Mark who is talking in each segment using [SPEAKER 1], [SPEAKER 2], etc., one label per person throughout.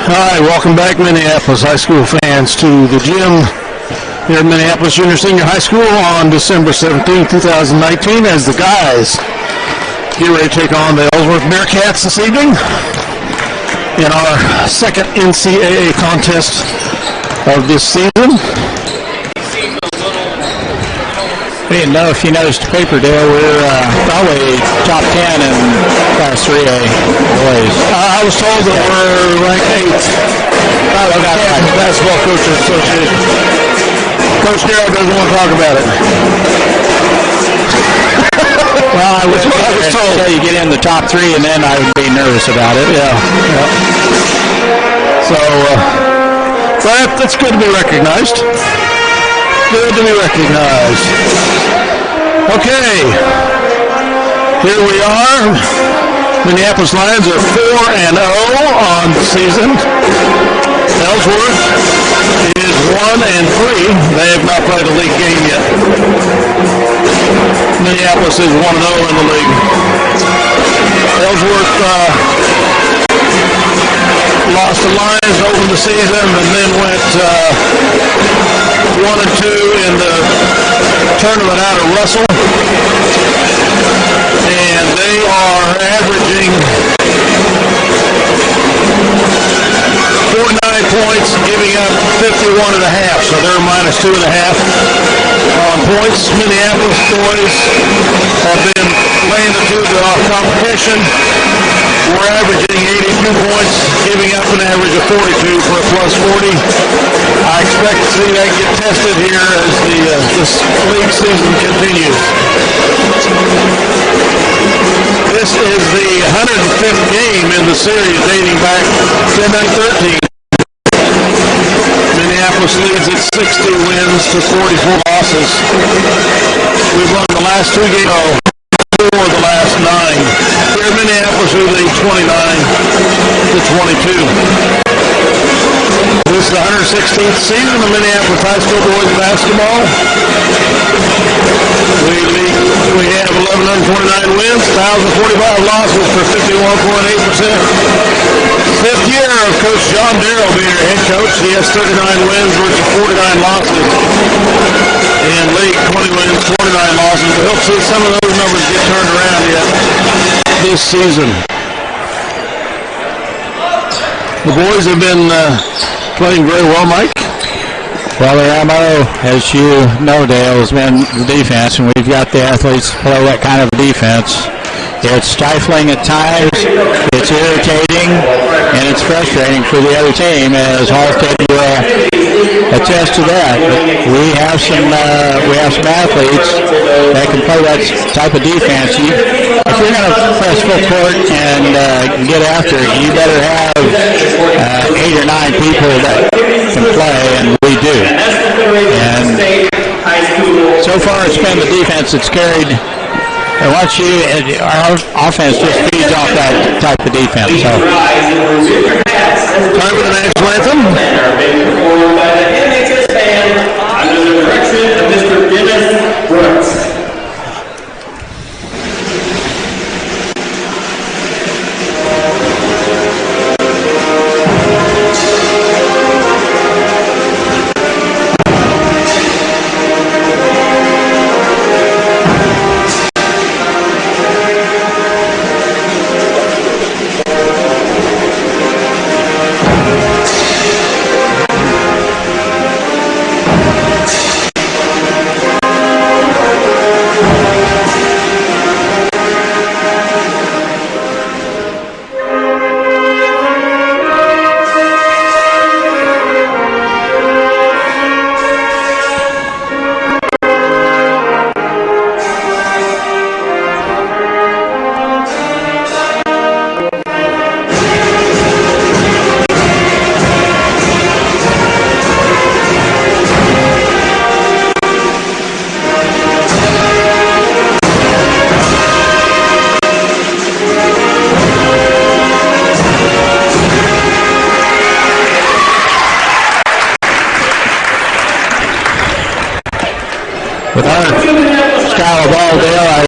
[SPEAKER 1] Hi, welcome back, Minneapolis high school fans, to the gym here at Minneapolis Junior Senior High School on December 17, 2019, as the guys get ready to take on the Ellsworth Bearcats this evening in our second NCAA contest of this season.
[SPEAKER 2] I didn't know if you noticed the paper, Dale. We're probably top 10 in Class 3A boys.
[SPEAKER 1] I was told that we're ranked 8th. Basketball Coaches Association. Coach Darrell doesn't want to talk about it.
[SPEAKER 2] Well, I was told until you get in the top 3, and then I would be nervous about it.
[SPEAKER 1] Yeah. So, that's good to be recognized. Good to be recognized. Okay, here we are. Minneapolis Lions are 4-0 on the season. Ellsworth is 1-3. They have not played a league game yet. Minneapolis is 1-0 in the league. Ellsworth lost the Lions to open the season and then went 1-2 in the tournament out of Russell. And they are averaging 49 points, giving up 51.5. So they're minus 2.5 on points. Minneapolis boys have been laying the two off competition. We're averaging 82 points, giving up an average of 42 for a plus 40. I expect to see that get tested here as this league season continues. This is the 105th game in the series dating back to 2013. Minneapolis leads at 60 wins to 44 losses. We've won the last 2 games. For the last 9. Here in Minneapolis, we lead 29-22. This is the 116th season of Minneapolis high school boys basketball. We have 1,129 wins, 1,045 losses for 51.8%. 5th year of Coach John Darrell being our head coach. He has 39 wins versus 49 losses. In league, 20 wins, 49 losses. We hope to see some of those numbers get turned around yet this season. The boys have been playing very well, Mike.
[SPEAKER 2] Well, their MO, as you know, Dale, has been the defense, and we've got the athletes to play that kind of defense. It's stifling at times, it's irritating, and it's frustrating for the other team, as Halstead will attest to that. But we have some athletes that can play that type of defense. If you're going to press full court and get after it, you better have 8 or 9 people that can play, and we do. And so far it's been the defense that's carried. And once our offense just feeds off that type of defense. So,
[SPEAKER 1] time for the national anthem. Performed by the NHS band under the direction of Mr. Dennis Brooks.
[SPEAKER 2] With our style of ball, Dale,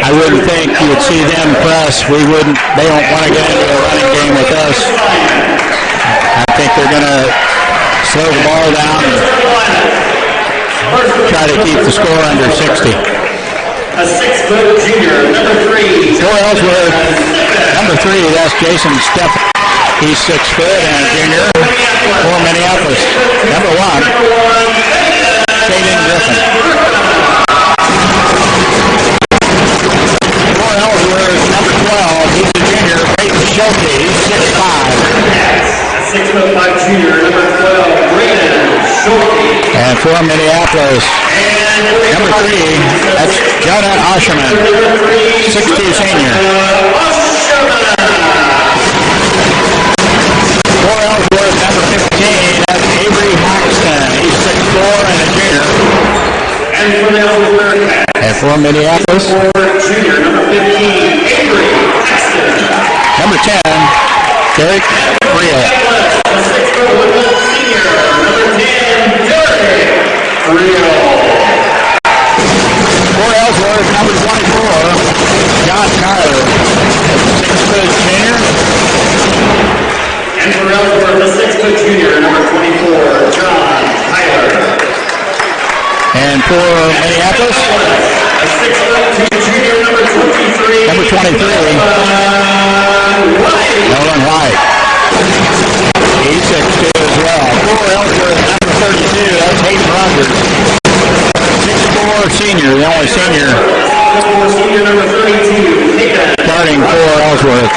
[SPEAKER 2] I wouldn't think you would see them press. They don't want to get into a running game with slow the ball down and try to keep the score under 60.
[SPEAKER 3] A 6-foot junior, number 3.
[SPEAKER 2] For Ellsworth, number 3, that's Jason Steff. He's 6 foot and a junior for Minneapolis. Number 1, Caden Griffin. For Ellsworth, number 12, he's a junior, Peyton Schulte. He's 6'5".
[SPEAKER 3] A 6'5" junior, number 12, Brandon Schulte.
[SPEAKER 2] And for Minneapolis, number 3, that's Jonah Osherman, 6'2" senior. For Ellsworth, number 15, that's Avery Haxton. He's 6'4" and a junior. And for Minneapolis,
[SPEAKER 3] junior, number 15, Avery Haxton.
[SPEAKER 2] number 10, Derek Friel.
[SPEAKER 3] A 6'1" senior, number 10, Derek Friel.
[SPEAKER 2] For Ellsworth, number 24, John Tyler, 6-foot junior.
[SPEAKER 3] And for Ellsworth, a 6-foot junior, number 24, John Tyler.
[SPEAKER 2] And for Minneapolis,
[SPEAKER 3] a 6'2" junior, number 23.
[SPEAKER 2] Number 23, Nolan White. He's 6'2" as well. For Ellsworth, number 32, that's Hayden Rogers. 6'4" senior, the only senior.
[SPEAKER 3] 6'4" senior, number 32, Hayden.
[SPEAKER 2] Starting for Ellsworth.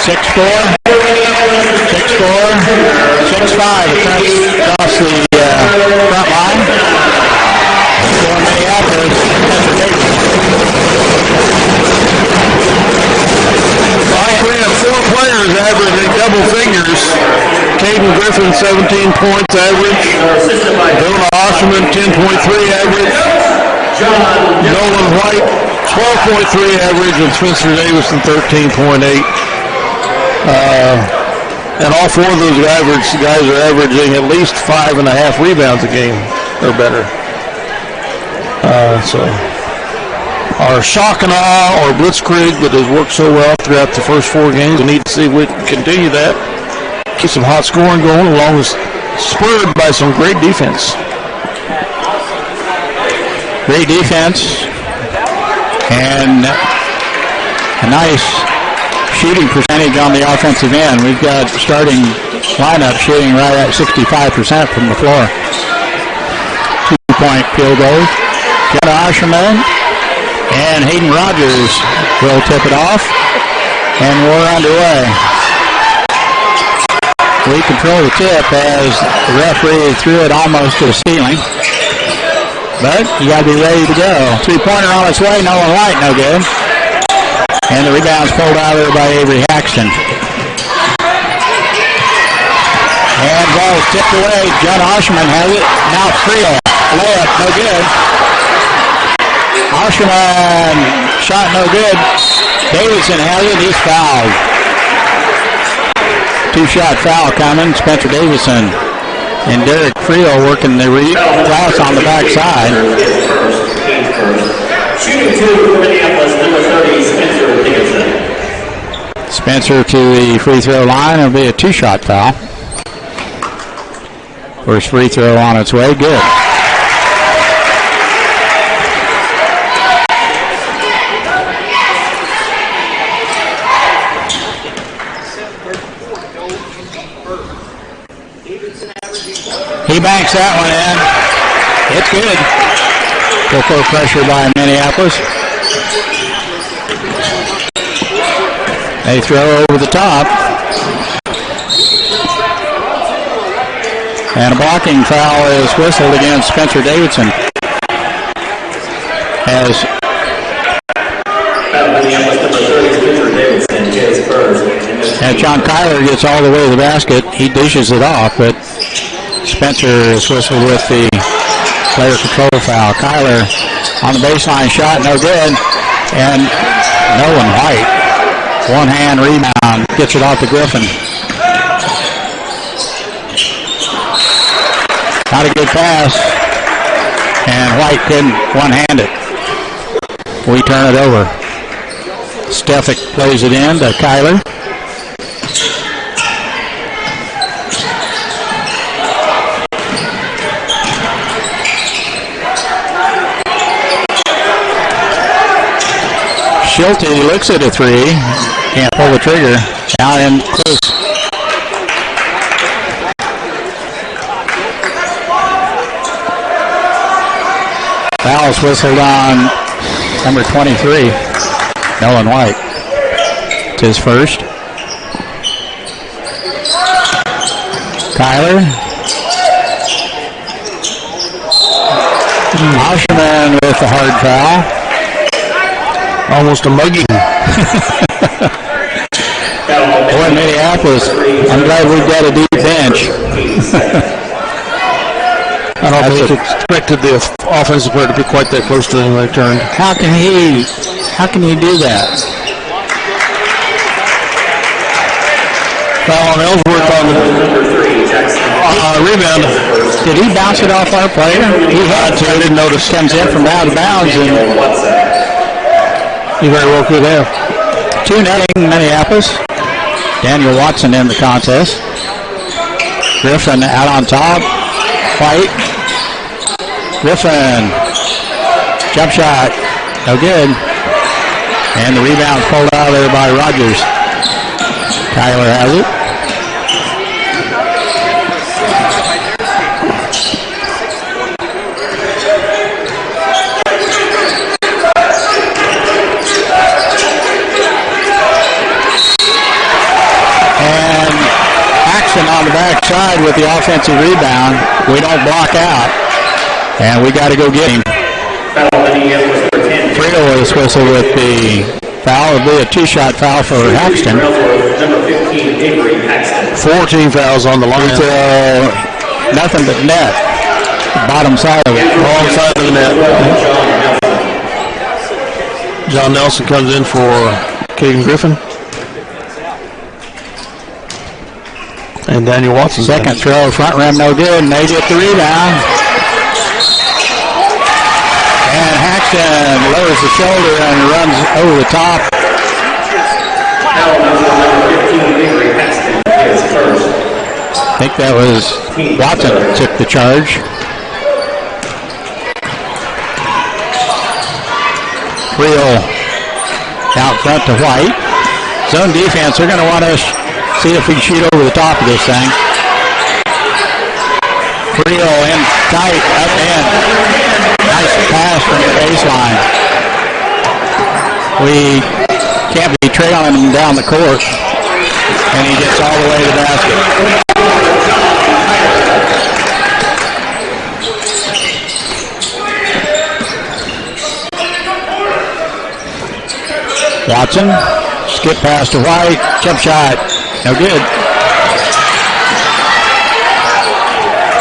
[SPEAKER 2] 6'4", 6'4", 6'5", across the front line. For Minneapolis, Spencer Davis.
[SPEAKER 1] We have 4 players averaging double figures. Caden Griffin, 17 points average. Jonah Osherman, 10.3 average. Nolan White, 12.3 average. And Spencer Davison, 13.8. And all 4 of those guys are averaging at least 5.5 rebounds a game or better. So our shock and awe or blitzkrieg that has worked so well throughout the first 4 games, we need to see if we can continue that. Keep some hot scoring going, along with spurred by some great defense.
[SPEAKER 2] Great defense and a nice shooting percentage on the offensive end. We've got starting lineup shooting right at 65% from the floor. 2-point field goal. Jonah Osherman and Hayden Rogers will tip it off, and we're underway. We control the tip as the referee threw it almost to the ceiling, but you got to be ready to go. 3-pointer on its way, Nolan White, no good. And the rebound's pulled out there by Avery Haxton. And ball's tipped away. John Osherman has it. Now Friel. Layup, no good. Osherman, shot no good. Davidson has it. He's fouled. 2-shot foul coming. Spencer Davison and Derek Friel working the glass on the backside.
[SPEAKER 3] Shooting 2 for Minneapolis, number 30, Spencer Davison.
[SPEAKER 2] Spencer to the free throw line. It'll be a 2-shot foul. First free throw on its way. Good. He banks that one in. It's good. Full pressure by Minneapolis. They throw over the top. And a blocking foul is whistled against Spencer Davidson. As and John Kyler gets all the way to the basket. He dishes it off, but Spencer is whistled with the player control foul. Kyler on the baseline shot, no good. And Nolan White, one-hand rebound, gets it off to Griffin. Not a good pass. And White couldn't one-hand it. We turn it over. Stefik plays it in to Kyler. Schulte looks at a three. Can't pull the trigger. Out and close. Foul's whistled on number 23, Nolan White. It's his first. Kyler. Osherman with the hard foul.
[SPEAKER 1] Almost a mugging.
[SPEAKER 2] Boy, Minneapolis, I'm glad we've got a deep bench.
[SPEAKER 1] I don't think expected the offensive player to be quite that close to him when they turned.
[SPEAKER 2] How can he do that?
[SPEAKER 1] Foul on Ellsworth on the rebound.
[SPEAKER 2] Did he bounce it off our player? He had to. I didn't notice. Comes in from out of bounds. And
[SPEAKER 1] he very well could have.
[SPEAKER 2] 2-0 Minneapolis. Daniel Watson in the contest. Griffin out on top. White. Griffin. Jump shot. No good. And the rebound pulled out of there by Rogers. Kyler has it. And Paxton on the backside with the offensive rebound. We don't block out. And we got to go get him. Friedel is whistled with the foul. It'll be a two-shot foul for Paxton.
[SPEAKER 1] 14 fouls on the line.
[SPEAKER 2] Nothing but net. Bottom side of it.
[SPEAKER 1] Wrong side of the net. John Nelson comes in for Caden Griffin. And Daniel Watson.
[SPEAKER 2] Second throw, front rim, no good. And they get the rebound. And Paxton lowers the shoulder and runs over the top. I think that was Watson took the charge. Creel out front to White. Zone defense, they're going to want to see if we can shoot over the top of this thing. Creel in tight, up in. Nice pass from the baseline. We can't be trailing him down the court. And he gets all the way to the basket. Watson, skip pass to White, jump shot, no good.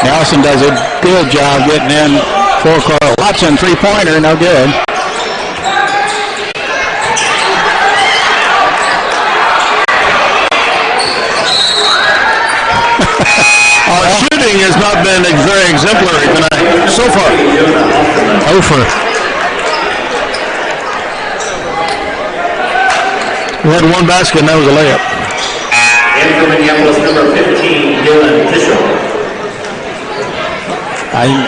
[SPEAKER 2] Nelson does a good job getting in forecourt. Watson, three-pointer, no good.
[SPEAKER 1] Our shooting has not been very exemplary tonight so far.
[SPEAKER 2] Over.
[SPEAKER 1] We had one basket and that was a layup.
[SPEAKER 3] And for Minneapolis, number 15, Dylan Bishop.
[SPEAKER 2] I'm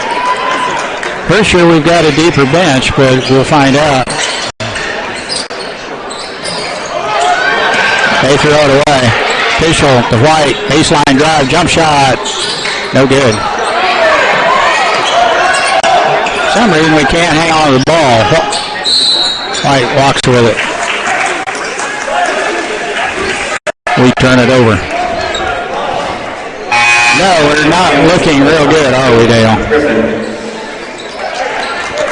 [SPEAKER 2] pretty sure we've got a deeper bench, but we'll find out. They throw it away. Fischel to White, baseline drive, jump shot, no good. For some reason we can't hang on to the ball. White walks with it. We turn it over. No, we're not looking real good, are we, Dale?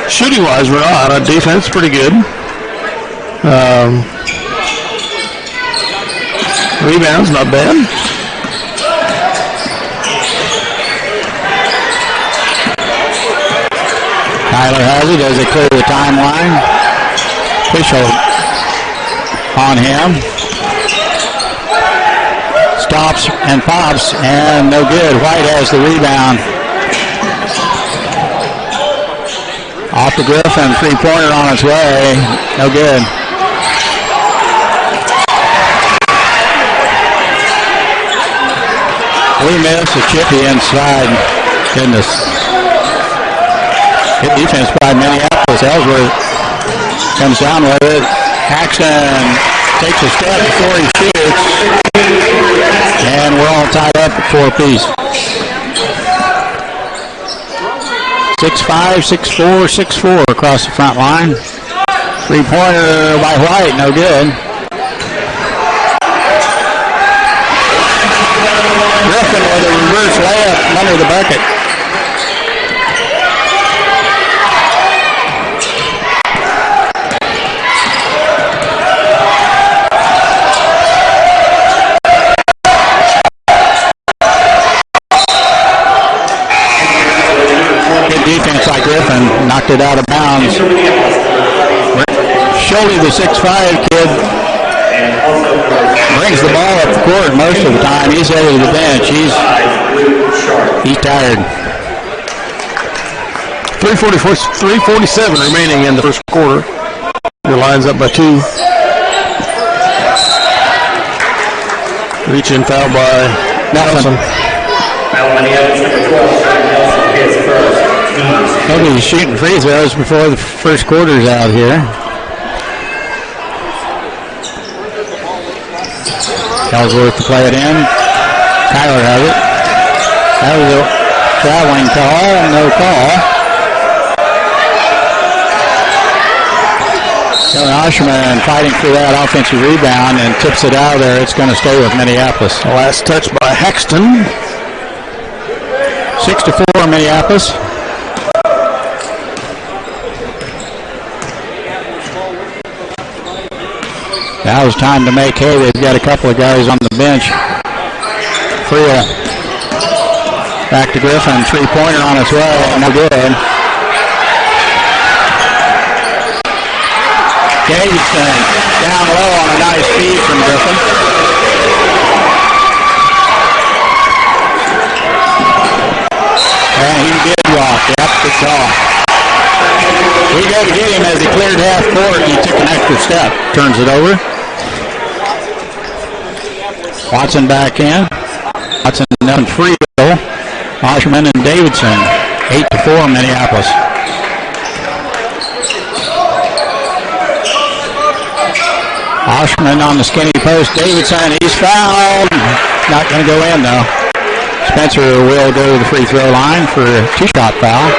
[SPEAKER 1] Shooting-wise, we're not. Our defense pretty good. Rebounds, not bad.
[SPEAKER 2] Tyler has it as they clear the timeline. Fischel on him. Stops and pops, and no good. White has the rebound. Off to Griffin, three-pointer on its way. No good. We missed a chippy inside. Goodness. Good defense by Minneapolis. Ellsworth comes down with it. Paxton takes a step before he shoots. And we're all tied up at 4 apiece. 6'5", 6'4", 6'4" across the front line. Three-pointer by White, no good. Griffin with a reverse layup under the bucket. Good defense by Griffin, knocked it out of bounds. Schulte, the 6'5" kid, brings the ball up the court most of the time. He's headed to the bench. He's tired.
[SPEAKER 1] 3:47 remaining in the first quarter. The line's up by 2. Reach in foul by Nelson.
[SPEAKER 2] Nobody's shooting free throws before the first quarter's out here. Ellsworth to play it in. Tyler has it. That was a traveling call, no call. Oshman fighting for that offensive rebound and tips it out of there. It's going to stay with Minneapolis.
[SPEAKER 1] The last touch by Hexton.
[SPEAKER 2] 6-4 Minneapolis. Now it's time to make hay. They've got a couple of guys on the bench. Freya back to Griffin. Three-pointer on its way. No good. Davidson down low on a nice feed from Griffin. And he did walk. Yep, good call. We go to get him as he cleared half court. He took an extra step. Turns it over. Watson back in. Watson and free throw. Oshman and Davidson. 8-4 Minneapolis. Oshman on the skinny post. Davidson, he's fouled. Not going to go in though. Spencer will go to the free throw line for a 2-shot foul.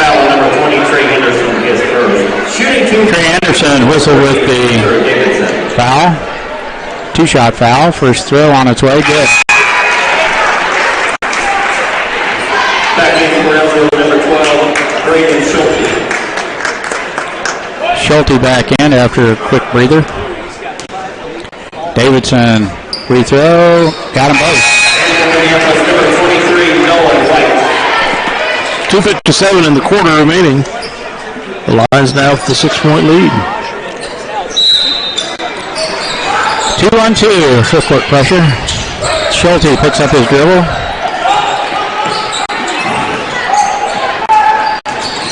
[SPEAKER 3] Foul number 20, Trey Henderson is first. Shooting 2.
[SPEAKER 2] Trey Henderson whistled with the foul. 2-shot foul. First throw on its way. Good.
[SPEAKER 3] Back in for Ellsworth, number 12, Braden Schulte.
[SPEAKER 2] Schulte back in after a quick breather. Davidson, free throw. Got them both.
[SPEAKER 3] Number 43, Nolan White.
[SPEAKER 1] 2:57 in the quarter remaining. The line's now with the 6-point lead.
[SPEAKER 2] 2-on-2, full court pressure. Schulte picks up his dribble.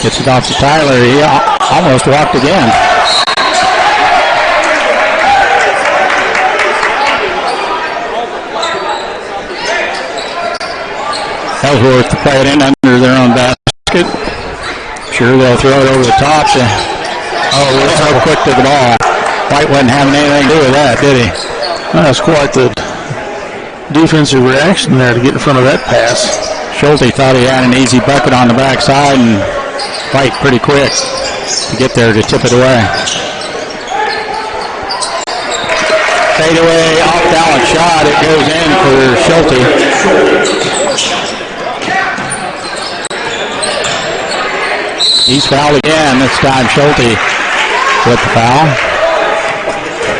[SPEAKER 2] Gets it off to Tyler. He almost walked again. Ellsworth to play it in under their own basket. Sure, they'll throw it over the top. We're so quick to the ball. White wasn't having anything to do with that, did he?
[SPEAKER 1] That's quite the defensive reaction there to get in front of that pass.
[SPEAKER 2] Schulte thought he had an easy bucket on the backside and White pretty quick to get there to tip it away. Fade away, off-balance shot. It goes in for Schulte. He's fouled again. This time Schulte with the foul.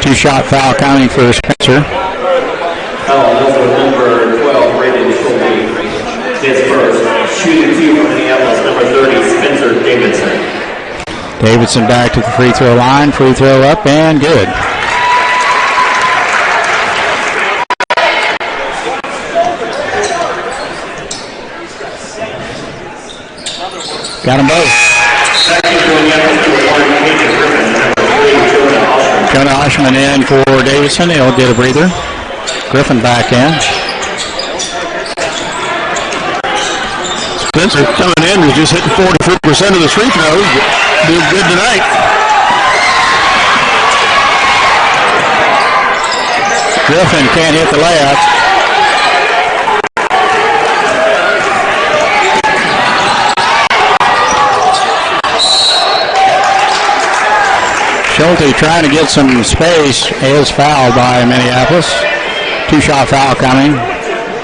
[SPEAKER 2] 2-shot foul counting for Spencer.
[SPEAKER 3] Foul number 12, Braden Schulte is first. Shooting 2 from Minneapolis, number 30, Spencer Davidson.
[SPEAKER 2] Davidson back to the free throw line. Free throw up and good. Got them both. Jonah Oshman in for Davidson. He'll get a breather. Griffin back in.
[SPEAKER 1] Spencer coming in is just hitting 44% of the free throws. Doing good tonight.
[SPEAKER 2] Griffin can't hit the layup. Schulte trying to get some space is fouled by Minneapolis. 2-shot foul coming.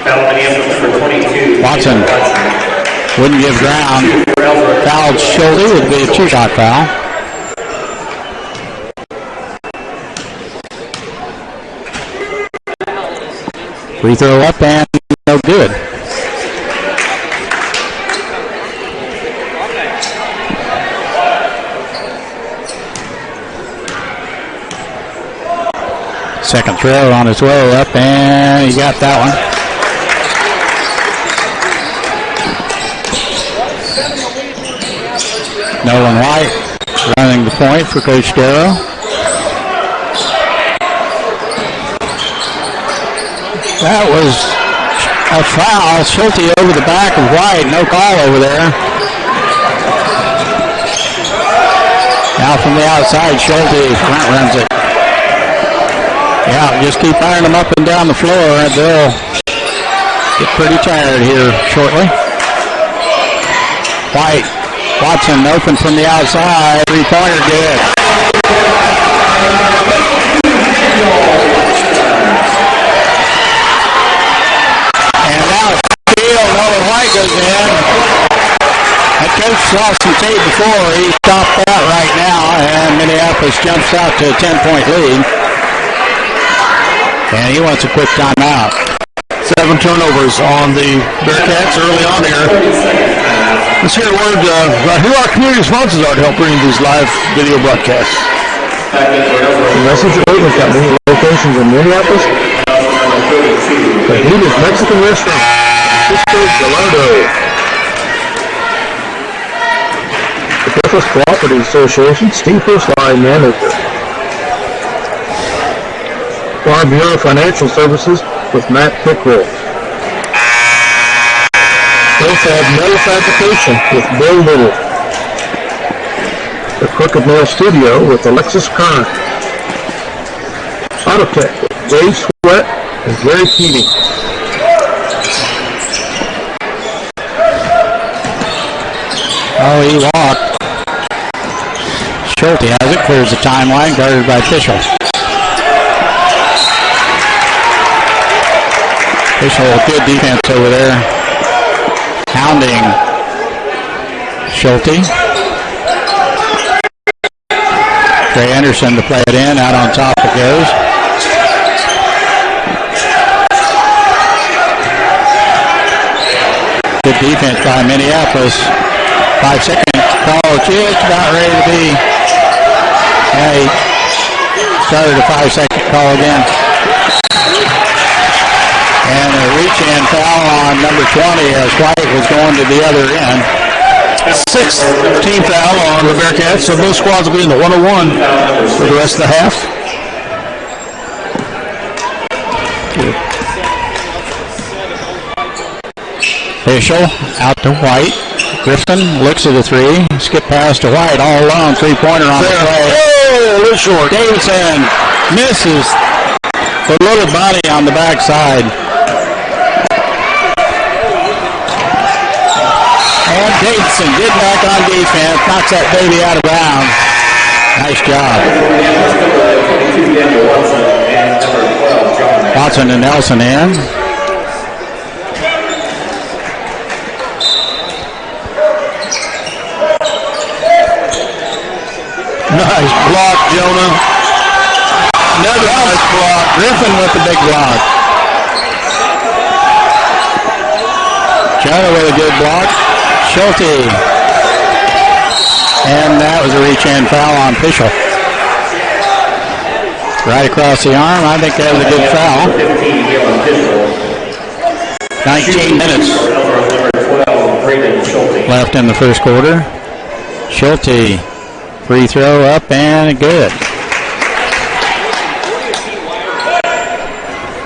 [SPEAKER 3] Foul Minneapolis for 22.
[SPEAKER 2] Watson wouldn't give ground. Fouled Schulte, would be a 2-shot foul. Free throw up and no good. Second throw on its way up, and he got that one. Nolan White running the point for Coach Darrow. That was a foul. Schulte over the back of White. No call over there. Now from the outside, Schulte front runs it. Yeah, just keep firing them up and down the floor, and they'll get pretty tired here shortly. White, Watson open from the outside. Three-pointer good. And now steal. Nolan White goes in. That coach saw some tape before. He stopped that right now, and Minneapolis jumps out to a 10-point lead. And he wants a quick timeout.
[SPEAKER 1] 7 turnovers on the Bearcats early on here. Let's hear a word about who our community sponsors are to help bring these live video broadcasts.
[SPEAKER 4] The Message Oatmeal Company, locations in Minneapolis, Fajitas Mexican Restaurant, Francisco Gallardo, the Breakfast Cooperative Association, Steve Firstline Manager, Farm Bureau Financial Services with Matt Pickrell. Profab Metal Fabrication with Bill Little. The Crooked Nail Studio with Alexis Kern. Autotech with Dave Sweat and Gary Keating.
[SPEAKER 2] Oh, he walked. Schulte has it, clears the timeline, guarded by Fischel. Fischel, good defense over there. Hounding Schulte. Trey Anderson to play it in. Out on top it goes. Good defense by Minneapolis. 5-second call. Just about ready to be. Yeah, he started a 5-second call again. And a reach-in foul on number 20 as White was going to the other end.
[SPEAKER 1] 6th team foul on the Bearcats, so both squads will be in the 101 for the rest of the half.
[SPEAKER 2] Fischel out to White. Griffin looks at the three. Skip pass to White all alone. Three-pointer on the play.
[SPEAKER 1] Oh, a little short.
[SPEAKER 2] Davidson misses the little body on the backside. And Davidson getting back on defense. Knocks that baby out of bounds. Nice job. Watson and Nelson in.
[SPEAKER 1] Nice block, Jonah. Another nice block.
[SPEAKER 2] Griffin with the big block. Jonah with a good block. Schulte. And that was a reach-in foul on Fischel. Right across the arm. I think that was a good foul. 19 minutes left in the first quarter. Schulte. Free throw up and good.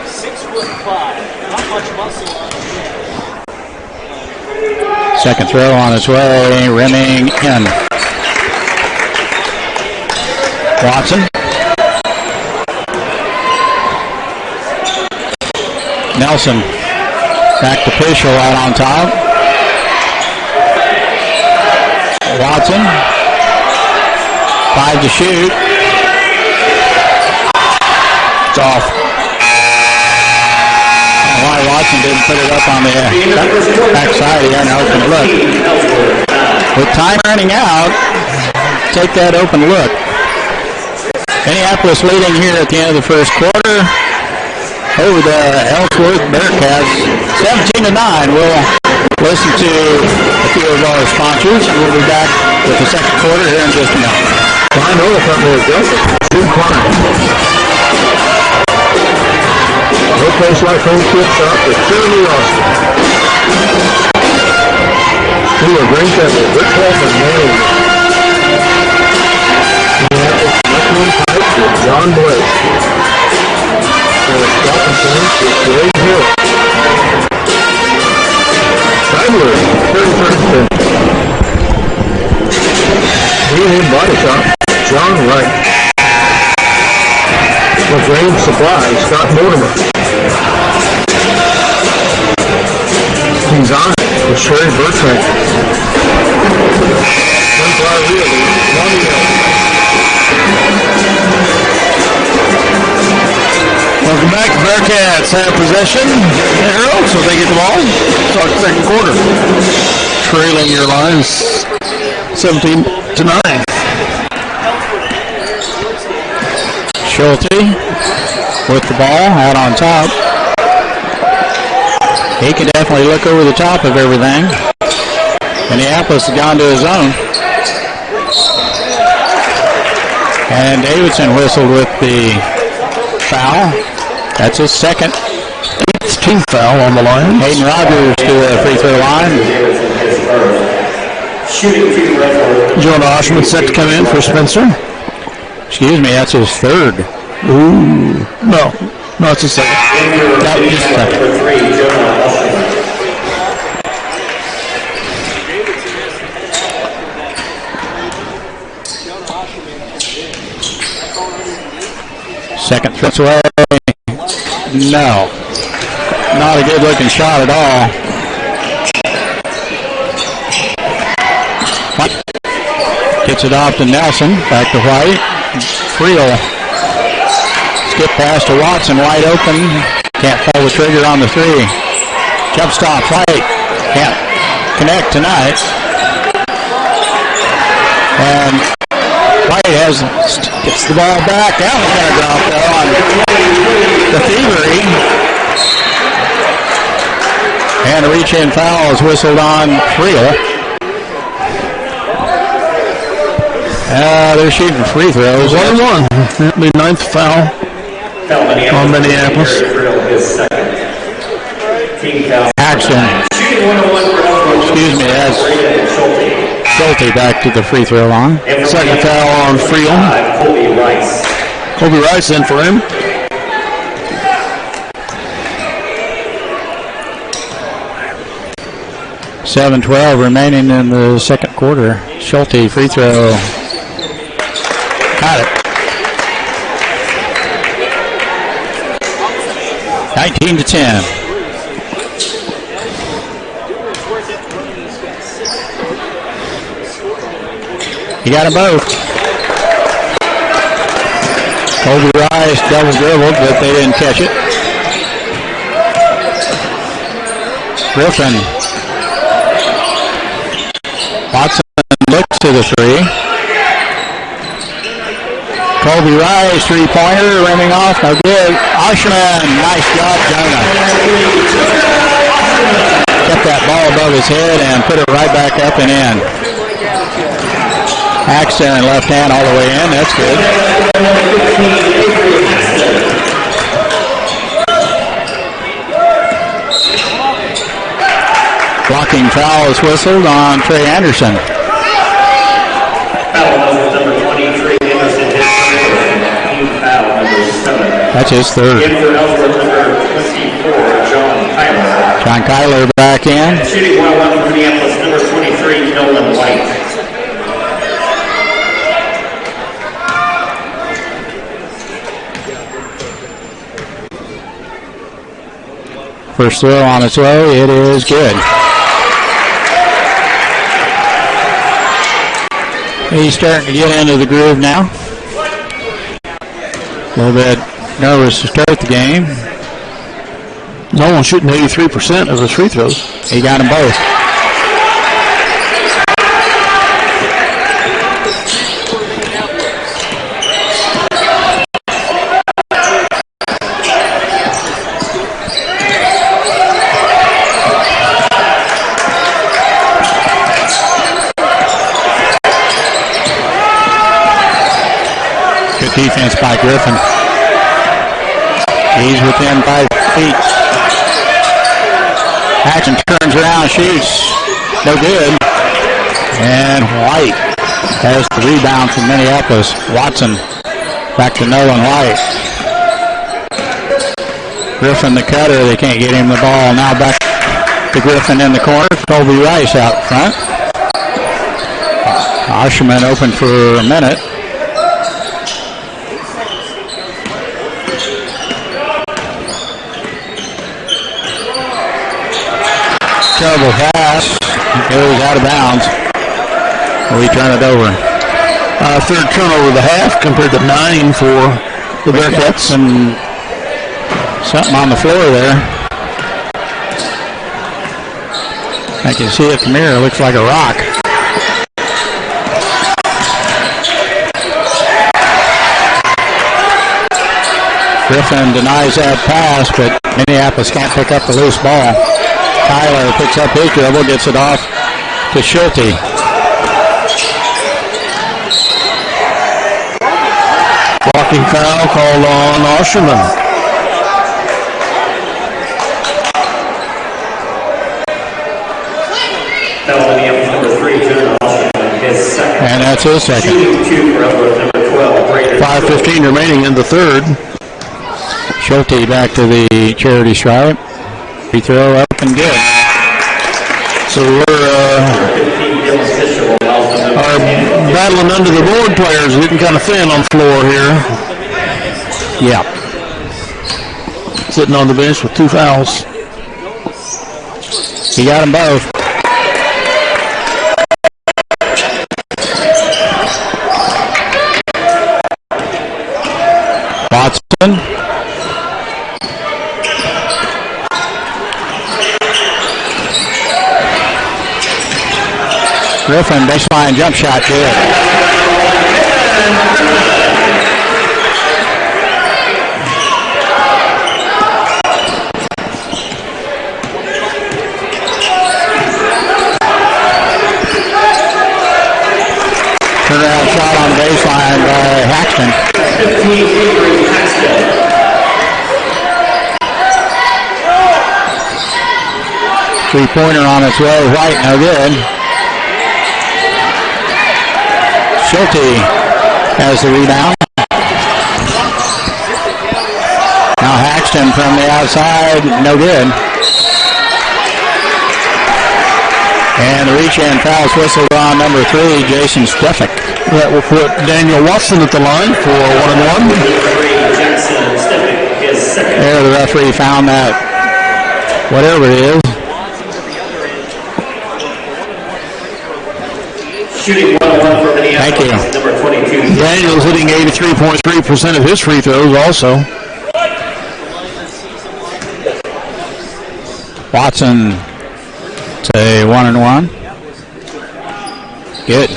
[SPEAKER 5] 6'5", not much muscle on him.
[SPEAKER 2] Second throw on its way, rimming in. Watson. Nelson back to Pischel out on top. Watson. 5 to shoot.
[SPEAKER 4] It's off.
[SPEAKER 2] Why Watson didn't put it up on the backside. He had an open look. With time running out, take that open look. Minneapolis leading here at the end of the first quarter over the Ellsworth Bearcats, 17-9. We'll listen to a few of our sponsors. We'll be back with the second quarter here in just a minute.
[SPEAKER 4] Fine oil company is aggressive. Good climb. No place like home kit shop for Jeremy Austin. Who are great at the Rick Hoffman name. Pipes with John Blake. Stopping things with Greg Hill. Tyler, 31st. Union Body Shop, John Wright. LaGrange Supply, Scott Mortimer. Design with Sherry Bertrand. Sunflower Realty, Lonnie Hill.
[SPEAKER 1] Welcome back. The Bearcats have possession. Arrow, so they get the ball. Start the second quarter. Trailing your lines 17-9.
[SPEAKER 2] Schulte with the ball out on top. He can definitely look over the top of everything. Minneapolis has gone to his own. And Davidson whistled with the foul. That's his second.
[SPEAKER 4] 18th foul on the line.
[SPEAKER 2] Hayden Rogers to the free throw line.
[SPEAKER 4] Jonah Oshman set to come in for Spencer.
[SPEAKER 2] Excuse me, that's his third.
[SPEAKER 4] Ooh. No, it's his second.
[SPEAKER 2] That was his second. Second throw away. No. Not a good looking shot at all. Gets it off to Nelson. Back to White. Friel. Skip pass to Watson. Wide open. Can't pull the trigger on the three. Jump stop. White. Can't connect tonight. And White gets the ball back. That was going to drop though on the Thievery. And a reach-in foul is whistled on Friel. They're shooting free throws.
[SPEAKER 4] 1-1. That'll be ninth foul on Minneapolis.
[SPEAKER 2] Action. Excuse me, that's Schulte back to the free throw line.
[SPEAKER 4] Second foul on Friel. Kobe Rice in for him.
[SPEAKER 2] $7:12 remaining in the second quarter. Schulte free throw. Got it. 19-10. You got them both. Kobe Rice double dribbled, but they didn't catch it. Griffin. Watson looks to the three. Kobe Rice, three-pointer, rimming off, no good. Oshman, nice job, Jonah. Kept that ball above his head and put it right back up and in. Axton, left hand all the way in, that's good. Blocking foul is whistled on Trey Anderson. That's his third. John Kyler back in.
[SPEAKER 3] Shooting 1-1 for Minneapolis, number 23, Nolan White.
[SPEAKER 2] First throw on its way. It is good. He's starting to get into the groove now. A little bit nervous to start the game.
[SPEAKER 1] Nolan shooting 83% of his free throws.
[SPEAKER 2] He got them both. Good defense by Griffin. He's within 5 feet. Action turns around, shoots. No good. And White has the rebound from Minneapolis. Watson back to Nolan White. Griffin the cutter. They can't get him the ball. Now back to Griffin in the corner. Colby Rice out front. Osherman open for a minute. Terrible pass. It was out of bounds. We turn it over.
[SPEAKER 1] Third turnover of the half compared to 9 for the Bearcats.
[SPEAKER 2] And something on the floor there. I can see it from here. It looks like a rock. Griffin denies that pass, but Minneapolis can't pick up the loose ball. Tyler picks up his dribble, gets it off to Schulte.
[SPEAKER 1] Blocking foul called on Osherman.
[SPEAKER 3] That was Minneapolis number 3, John Osherman, his second.
[SPEAKER 2] And that's his second.
[SPEAKER 3] Shooting 2 for Ellsworth, number 12.
[SPEAKER 1] 5:15 remaining in the third.
[SPEAKER 2] Schulte back to the charity stripe. Free throw up and good.
[SPEAKER 1] So we're battling under the board players getting kind of thin on the floor here.
[SPEAKER 2] Yeah.
[SPEAKER 1] Sitting on the bench with 2 fouls.
[SPEAKER 2] He got them both. Watson. Griffin, baseline jump shot, good. Turnaround shot on the baseline by Haxton.
[SPEAKER 3] 15 Haxton.
[SPEAKER 2] Three-pointer on its way, White, no good. Schulte has the rebound. Now Haxton from the outside, no good. And the reach-in foul's whistled on number 3, Jason Stefik.
[SPEAKER 1] That will put Daniel Watson at the line for 1-and-1.
[SPEAKER 2] There, the referee found that, whatever it is.
[SPEAKER 3] Shooting 1-1 for Minneapolis.
[SPEAKER 2] Thank you.
[SPEAKER 3] Number 22.
[SPEAKER 1] Daniel's hitting 83.3% of his free throws also.
[SPEAKER 2] Watson, say 1-and-1. Good.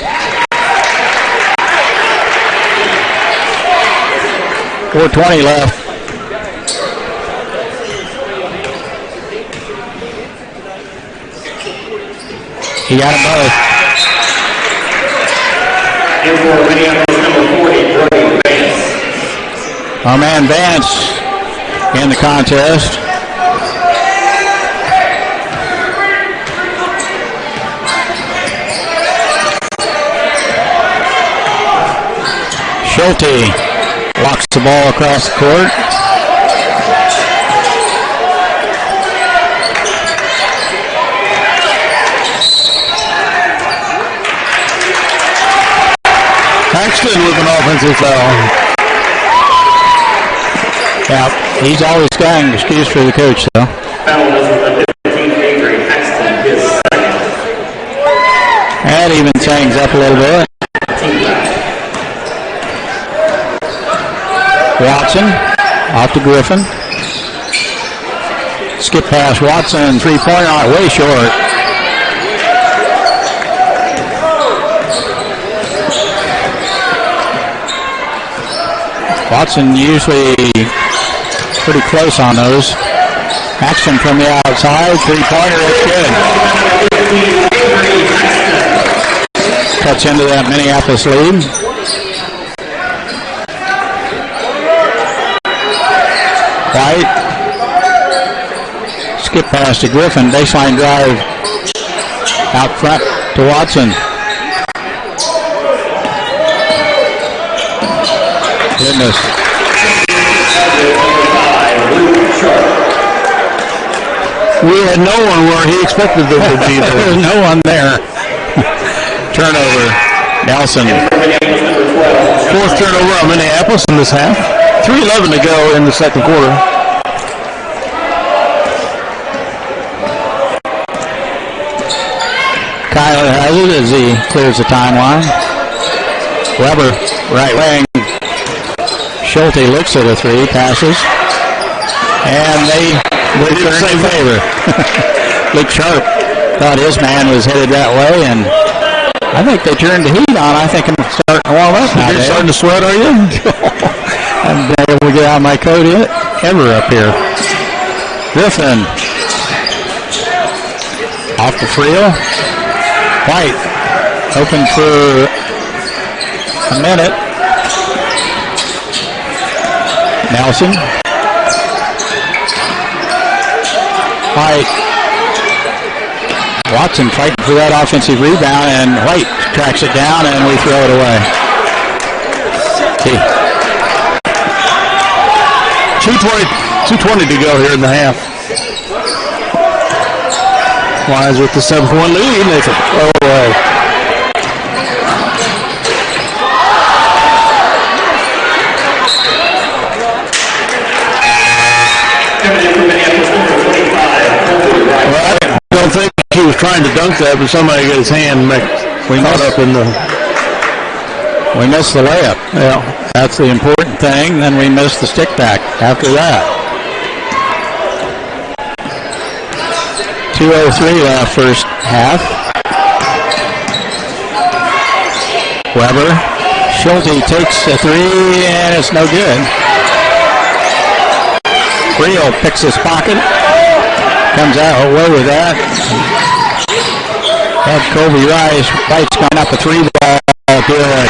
[SPEAKER 2] .420 left. He got them both.
[SPEAKER 3] And for Minneapolis, number 40, Brody Vance.
[SPEAKER 2] Our man Vance in the contest. Schulte walks the ball across the court.
[SPEAKER 1] Haxton with an offensive foul.
[SPEAKER 2] Yeah, he's always got an excuse for the coach, though.
[SPEAKER 3] Foul is with the 15th, Avery Paxton, his second.
[SPEAKER 2] That evens things up a little bit. Watson off to Griffin. Skip pass Watson, three-pointer, way short. Watson usually pretty close on those. Paxton from the outside, three-pointer, that's good. Cuts into that Minneapolis lead. White. Skip pass to Griffin. Baseline drive out front to Watson. Goodness.
[SPEAKER 1] We had no one where he expected there to be.
[SPEAKER 2] There was no one there. Turnover. Nelson.
[SPEAKER 1] Fourth turnover on Minneapolis in this half. 3:11 to go in the second quarter.
[SPEAKER 2] Kyler has it as he clears the timeline. Weber, right wing. Schulte looks at a three, passes. And they return in favor. Luke Sharp thought his man was headed that way, and I think they turned the heat on. I think I'm starting to warm up now.
[SPEAKER 1] You're starting to sweat, are you?
[SPEAKER 2] I'm able to get out my coat ever up here. Griffin. Off the Friel. White. Open for a minute. Nelson. White. Watson fighting for that offensive rebound, and White tracks it down, and we throw it away. Okay.
[SPEAKER 1] 2:20 to go here in the half. Wise with the 7-point lead, and they throw away. Well, I don't think he was trying to dunk that, but somebody got his hand caught up in the...
[SPEAKER 2] We missed the layup. Yeah, that's the important thing. Then we missed the stick back after that. 2:03 left first half. Weber. Schulte takes the three, and it's no good. Friel picks his pocket. Comes out away with that. Had Kobe Rice. White's gone up a three ball. Good.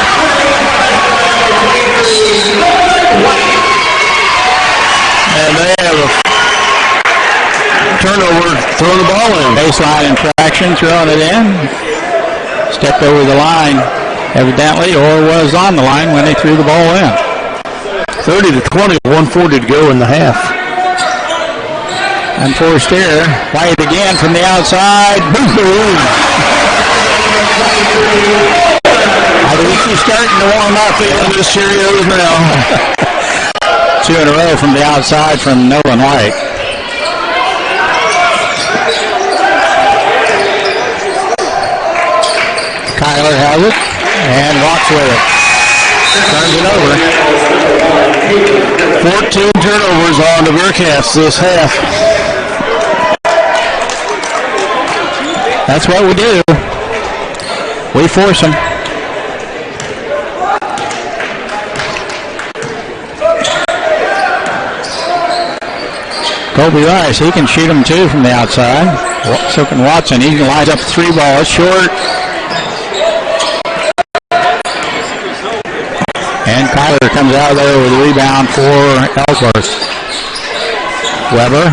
[SPEAKER 1] And they have a turnover, throw the ball in.
[SPEAKER 2] Baseline infraction, throwing it in. Stepped over the line, evidently, or was on the line when they threw the ball in.
[SPEAKER 1] 30-20, 1:40 to go in the half.
[SPEAKER 2] Unforced error. White again from the outside. Boom! I think he's starting to warm up in this Cheerios now. Two in a row from the outside from Nolan White. Kyler has it and walks with it. Turns it over. 14 turnovers on the Bearcats this half. That's what we do. We force them. Kobe Rice, he can shoot them too from the outside. So can Watson. He can line up the three ball. It's short. And Kyler comes out of there with a rebound for Ellsworth. Weber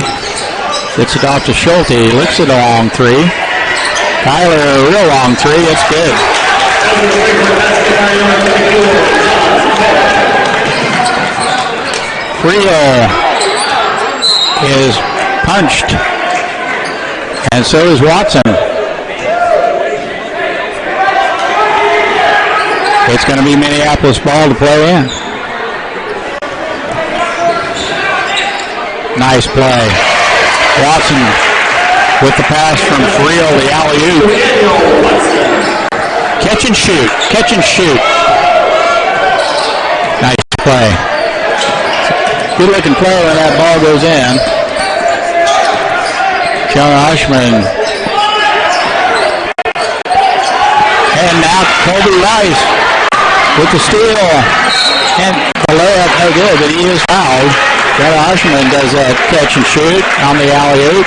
[SPEAKER 2] gets it off to Schulte. Looks at a long three. Kyler, a real long three. It's good. Friel is punched, and so is Watson. It's going to be Minneapolis ball to play in. Nice play. Watson with the pass from Friel, the alley-oop. Catch and shoot. Catch and shoot. Nice play. Good-looking play when that ball goes in. John Oshman. And now Kobe Rice with the steal. And the layup, no good, but he is fouled. John Oshman does that catch and shoot on the alley-oop.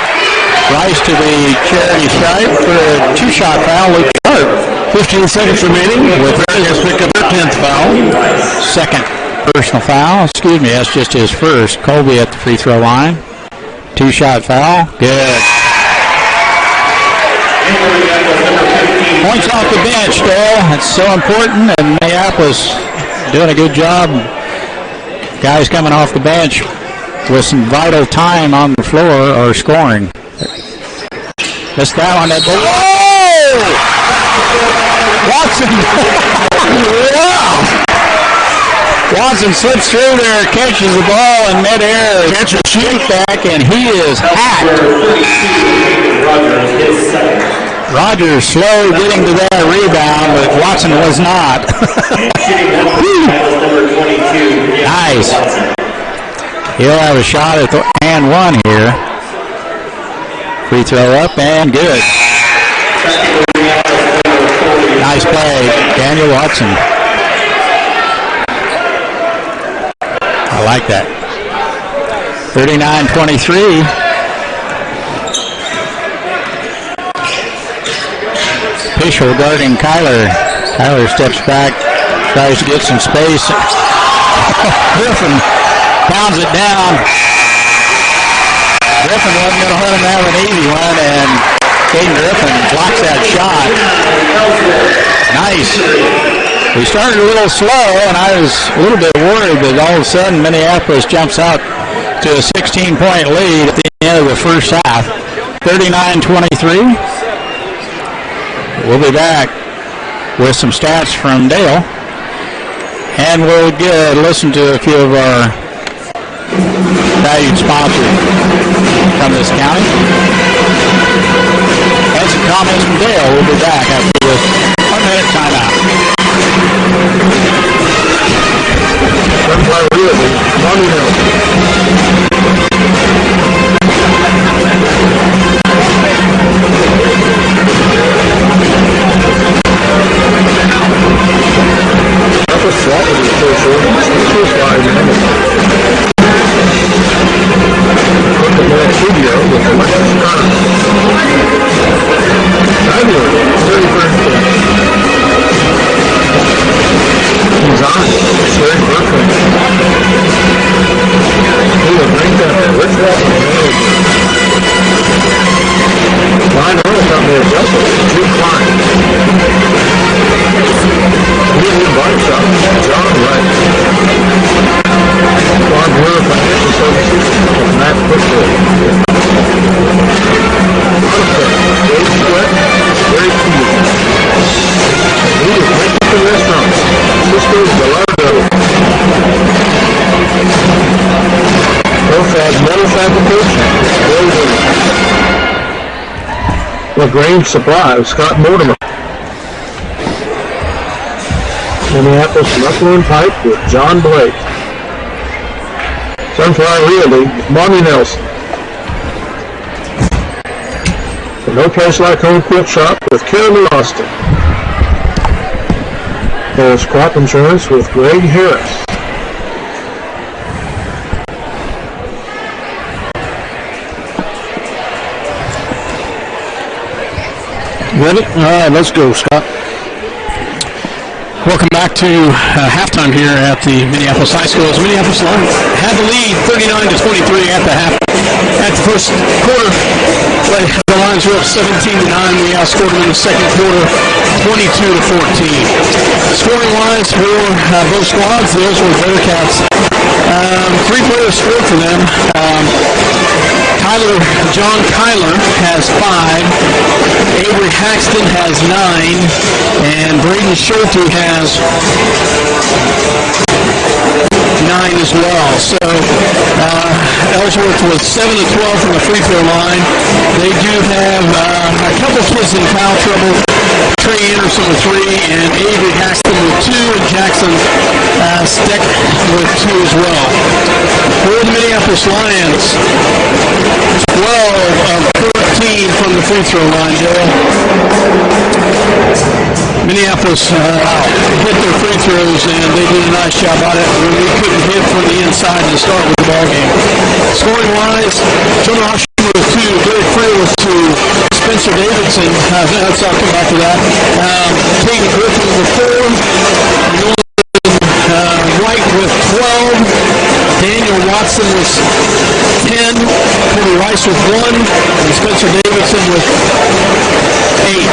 [SPEAKER 2] Rice to the charity stripe for a two-shot foul. Luke Sharp.
[SPEAKER 1] 15 seconds remaining. With that, he's picked up their 10th foul.
[SPEAKER 2] Second personal foul. Excuse me, that's just his first. Colby at the free throw line. Two-shot foul. Good. Points off the bench, Dale. That's so important, and Minneapolis doing a good job. Guys coming off the bench with some vital time on the floor or scoring. Missed that one. Whoa! Watson! Wow! Watson slips through there, catches the ball in midair, catch and shoot back, and he is hacked. Rogers slow getting to that rebound, but Watson was not. Nice. He'll have a shot at the and one here. Free throw up and good. Nice play, Daniel Watson. I like that. 39-23. Fischel guarding Kyler. Kyler steps back, tries to get some space. Griffin pounds it down. Griffin wasn't going to let him have an easy one, and Caden Griffin blocks that shot. Nice. We started a little slow, and I was a little bit worried, but all of a sudden Minneapolis jumps out to a 16-point lead at the end of the first half. 39-23. We'll be back with some stats from Dale, and we'll listen to a few of our valued sponsors from this county. And some comments from Dale. We'll be back after this 1-minute timeout.
[SPEAKER 4] Grange Supply with Scott Mortimer. Minneapolis Knuckle and Pipe with John Blake. Sunflower Realty with Monty Nelson. The No Place Like Home Quilt Shop with Carolyn Austin. There's Crop Insurance with Greg Harris.
[SPEAKER 1] Ready? All right, let's go, Scott. Welcome back to halftime here at the Minneapolis High School. As Minneapolis had the lead 39-23 at the half. At the first quarter, the Lions were up 17-9. We outscored them in the second quarter, 22-14. Scoring-wise for both squads, the Ellsworth Bearcats, 3 players scored for them. John Kyler has 5, Avery Haxton has 9, and Braden Schulte has 9 as well. So Ellsworth was 7 of 12 from the free throw line. They do have a couple kids in foul trouble. Trey Anderson with 3, and Avery Haxton with 2, and Jackson Steck with 2 as well. For the Minneapolis Lions, 12 of 13 from the free throw line, Dale. Minneapolis hit their free throws, and they did a nice job on it. We couldn't hit from the inside to start with the ball game. Scoring-wise, Jonah Osher with 2, Derek Free with 2, Spencer Davidson, I'll come back to that. Caden Griffin with 4, Norman White with 12, Daniel Watson with 10, Cody Rice with 1, and Spencer Davidson with 8.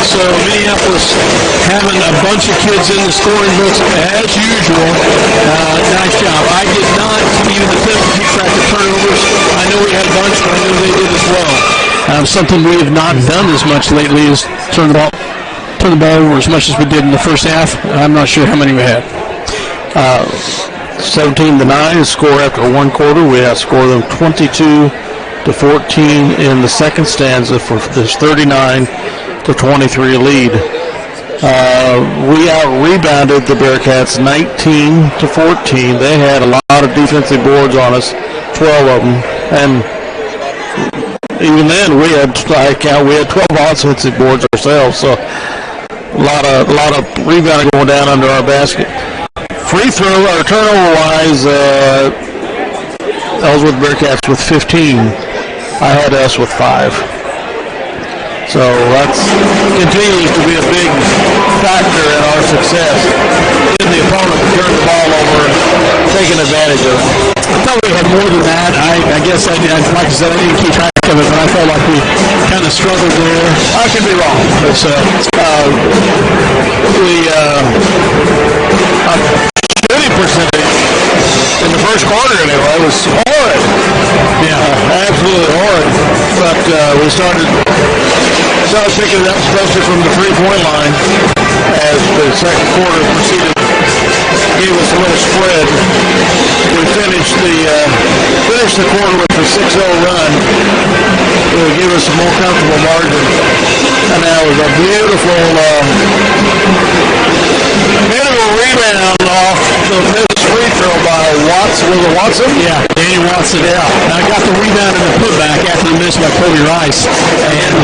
[SPEAKER 1] So Minneapolis having a bunch of kids in the scoring books as usual. Nice job. I did not even attempt to keep track of turnovers. I know we had a bunch, but I know they did as well. Something we have not done as much lately is turn the ball over as much as we did in the first half. I'm not sure how many we had.
[SPEAKER 4] 17-9 score after one quarter. We have scored them 22-14 in the second stanza for this 39-23 lead. We out-rebounded the Bearcats 19-14. They had a lot of defensive boards on us, 12 of them, and even then we had 12 offensive boards ourselves. So a lot of rebounding going down under our basket. Free throw or turnover-wise, Ellsworth Bearcats with 15. I had us with 5. So that continues to be a big factor in our success, getting the opponent to turn the ball over and taking advantage of it.
[SPEAKER 1] I thought we had more than that. I guess like I said, I didn't keep track of it, but I felt like we kind of struggled there.
[SPEAKER 4] I could be wrong. But shooting percentage in the first quarter anyway was horrid. Yeah, absolutely horrid. But we started picking it up, especially from the three-point line as the second quarter proceeded. Gave us a little spread. We finished the quarter with a 6-0 run. It would give us a more comfortable margin. And that was a beautiful rebound off the missed free throw by Watson. Was it Watson?
[SPEAKER 1] Yeah, Daniel Watson. Yeah, I got the rebound and the putback after the miss by Cody Rice, and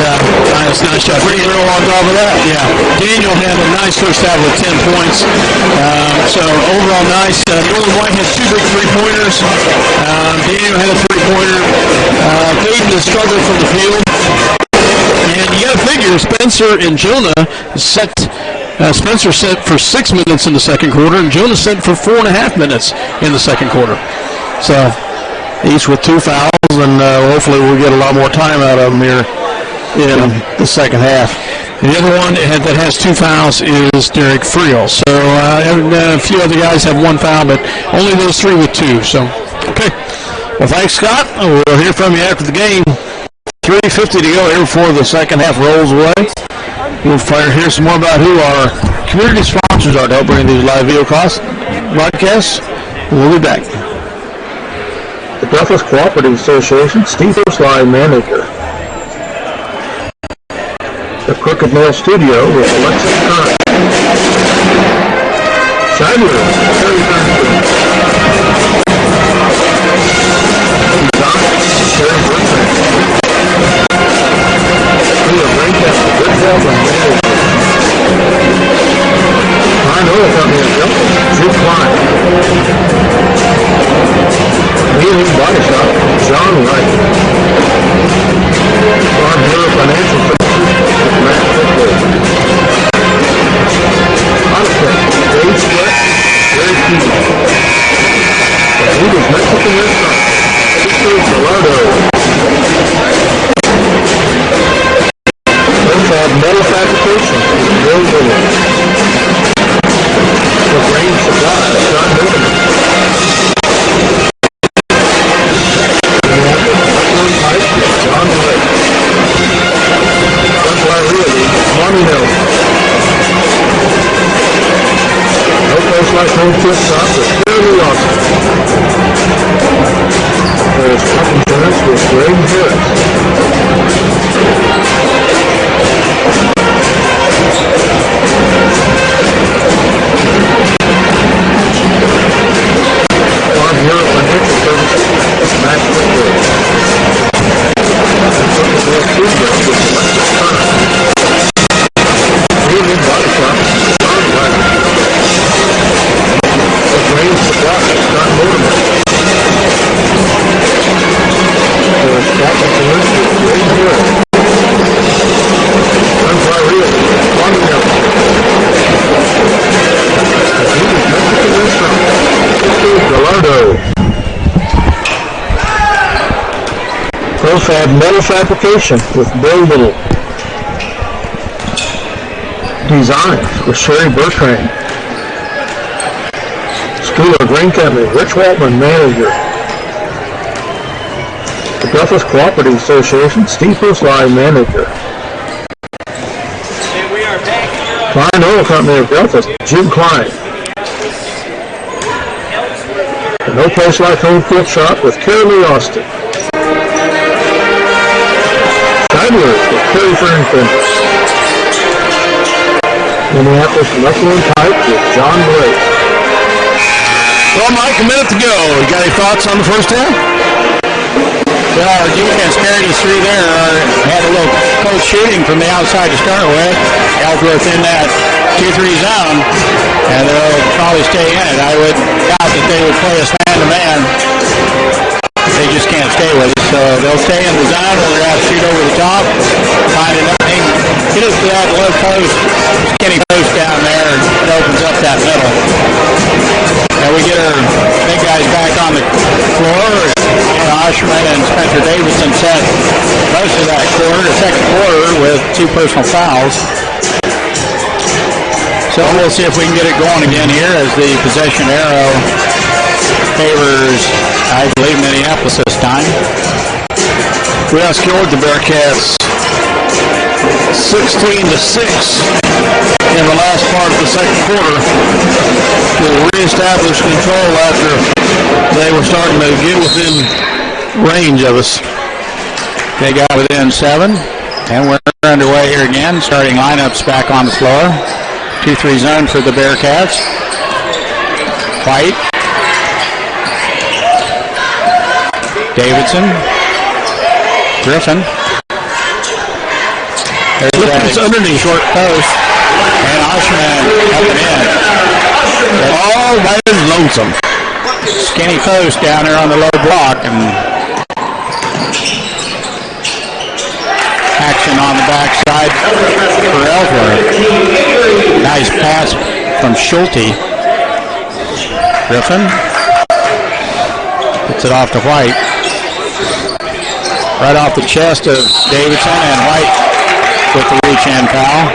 [SPEAKER 1] nice shot.
[SPEAKER 4] Free throw on top of that.
[SPEAKER 1] Yeah, Daniel had a nice first half with 10 points. So overall nice. Norman White had 2 big three-pointers. Daniel had a three-pointer. Caden has struggled from the field. And you got to figure Spencer and Jonah set. Spencer set for 6 minutes in the second quarter, and Jonah set for 4.5 minutes in the second quarter.
[SPEAKER 4] So each with 2 fouls, and hopefully we'll get a lot more time out of them here in the second half.
[SPEAKER 1] And the other one that has 2 fouls is Derek Friel. So a few other guys have 1 foul, but only those 3 with 2. So, okay.
[SPEAKER 4] Well, thanks, Scott. We'll hear from you after the game. 3:50 to go here before the second half rolls away. We'll hear some more about who our community sponsors are to help bring these live video broadcasts. We'll be back. The Douglas Cooperative Association, Steve Line Manager. The Crooked Nail Studio with Alexa Curran. Shiner, Terry Thurston. Terry Thurston. We have ranked at the Good Health and Management. I know the company is helping. Drew Klein. Healing Body Shop, John Wright. Farm Hero Financial Services, Matt Fickler. Autotech, Dave Sweat, Gary Keene. The Eagles Mexican Restaurant, Victor Gerardo. Metal fabrication, Bill Williams. The Rain Supply, John Morgan. John Blake. Sunflower Realty, Monty Hill. No place like home chip shop with Fairly Awesome.
[SPEAKER 1] defense with Braden Harris. On here, financial services, Max McCoy. Union Body Shop, John Wagner. The Braves supply, Scott Mortimer. The Scotland Police with Braden Harris. Unfly Real, Lonnie Nelson. The Union Mexican Restaurant, Steve Gallardo. Profab Metal Fabrication with Bill Little. Designs with Sherry Bertrand. School of Grain Company, Rich Waltman, manager. The Guffus Cooperative Association, Steve Postline, manager.
[SPEAKER 5] And we are back here on
[SPEAKER 1] Klein Oil Company of Guffus, Jim Klein. The No Place Like Home Cook Shop with Carrie Lee Austin. Tidlers with Kerry Farrington. Minneapolis Electrical and Pipe with John Blake.
[SPEAKER 4] Well, Mike, a minute to go. You got any thoughts on the first half?
[SPEAKER 2] Well, our defense carried us through there. Had a little close shooting from the outside to start with. Ellsworth in that 2-3 zone, and they'll probably stay in it. I would doubt that they would play us man-to-man. They just can't stay with us, so they'll stay in the zone where they're out to shoot over the top, find an opening, get us to that low post, skinny post down there, it opens up that middle. And we get our big guys back on the floor. Oshman and Spencer Davidson set most of that second quarter with 2 personal fouls. So we'll see if we can get it going again here as the possession arrow favors, I believe, Minneapolis this time.
[SPEAKER 4] We outscored the Bearcats 16-6 in the last part of the second quarter to reestablish control after they were starting to get within range of us.
[SPEAKER 2] They got within 7, and we're underway here again. Starting lineups back on the floor. 2-3 zone for the Bearcats. White. Davidson. Griffin. There's that
[SPEAKER 4] underneath
[SPEAKER 2] short post. And Oshman up and in.
[SPEAKER 4] All right and lonesome.
[SPEAKER 2] Skinny post down there on the low block, and action on the backside for Ellsworth. Nice pass from Schulte. Griffin puts it off to White. Right off the chest of Davidson, and White with the reach-in foul.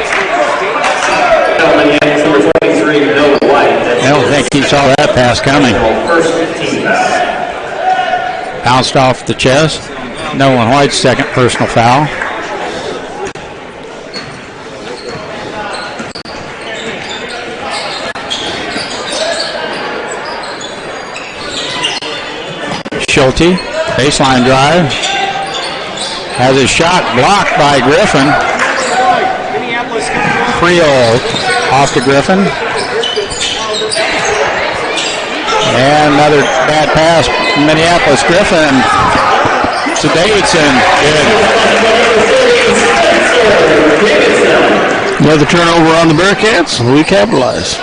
[SPEAKER 3] Number 23, Noah White.
[SPEAKER 2] I don't think he saw that pass coming.
[SPEAKER 3] First 15 foul.
[SPEAKER 2] Bounced off the chest. Nolan White's second personal foul. Schulte, baseline drive. Has a shot blocked by Griffin. Creel off to Griffin. And another bad pass from Minneapolis. Griffin to Davidson. Good.
[SPEAKER 4] Another turnover on the Bearcats. We capitalize.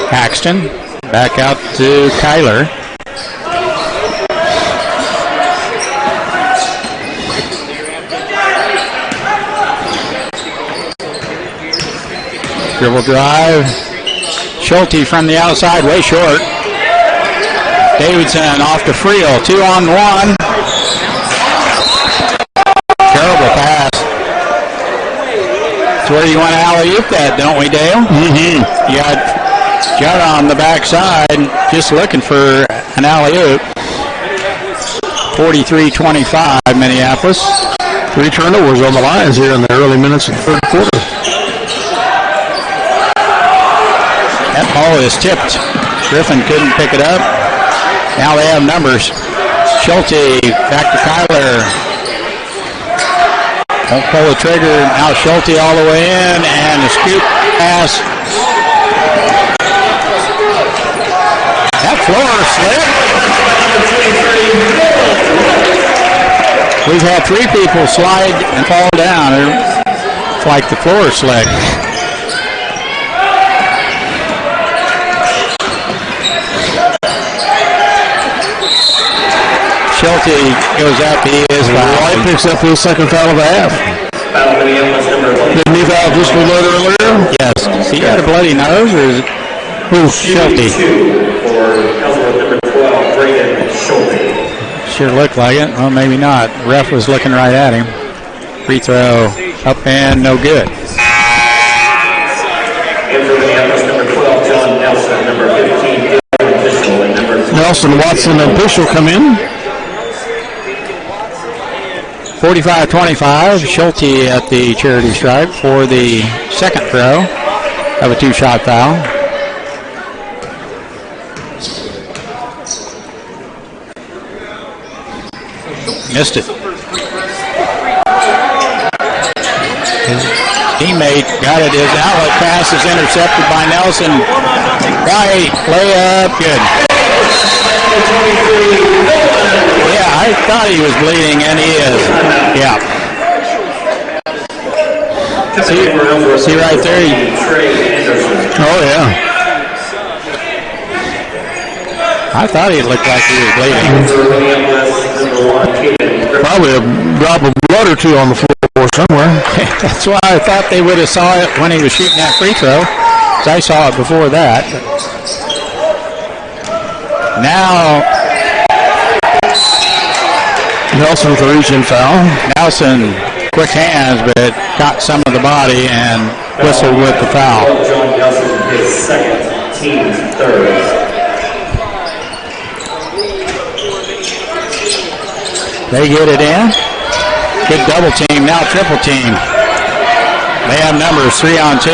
[SPEAKER 2] Paxton back out to Kyler. Dribble drive. Schulte from the outside, way short. Davidson off to Friel, 2-on-1. Terrible pass. It's where you want to alley-oop that, don't we, Dale?
[SPEAKER 4] Mm-hmm.
[SPEAKER 2] You got Judd on the backside, just looking for an alley-oop. 43-25, Minneapolis.
[SPEAKER 4] 3 turnovers on the Lions here in the early minutes of the third quarter.
[SPEAKER 2] That ball is tipped. Griffin couldn't pick it up. Now they have numbers. Schulte back to Kyler. Won't pull the trigger. Now Schulte all the way in, and a scoop pass. That floor slipped. We've had 3 people slide and fall down. It's like the floor slick. Schulte goes up. He is fouled.
[SPEAKER 4] White picks up his second foul of the half. Didn't he foul just a little earlier?
[SPEAKER 2] Yes. Has he got a bloody nose, or is it? Schulte.
[SPEAKER 3] For Ellsworth number 12, Braden Schulte.
[SPEAKER 2] Sure looked like it. Well, maybe not. Ref was looking right at him. Free throw up and no good.
[SPEAKER 3] And for Minneapolis number 12, John Nelson. Number 15, Official. And number 20,
[SPEAKER 4] Nelson, Watson, and Official come in.
[SPEAKER 2] 45-25. Schulte at the charity stripe for the second throw of a 2-shot foul. Missed it. His teammate got it. His outlet pass is intercepted by Nelson. Right, layup, good. Yeah, I thought he was bleeding, and he is. Yeah. See right there?
[SPEAKER 4] Oh, yeah.
[SPEAKER 2] I thought he looked like he was bleeding.
[SPEAKER 4] Probably a drop of blood or two on the floor somewhere.
[SPEAKER 2] That's why I thought they would have saw it when he was shooting that free throw. I saw it before that. Now
[SPEAKER 4] Nelson with a reach-in foul.
[SPEAKER 2] Nelson, quick hands, but caught some of the body and whistled with the foul.
[SPEAKER 3] John Nelson, his second, team's third.
[SPEAKER 2] They get it in. Good double team, now triple team. They have numbers 3-on-2.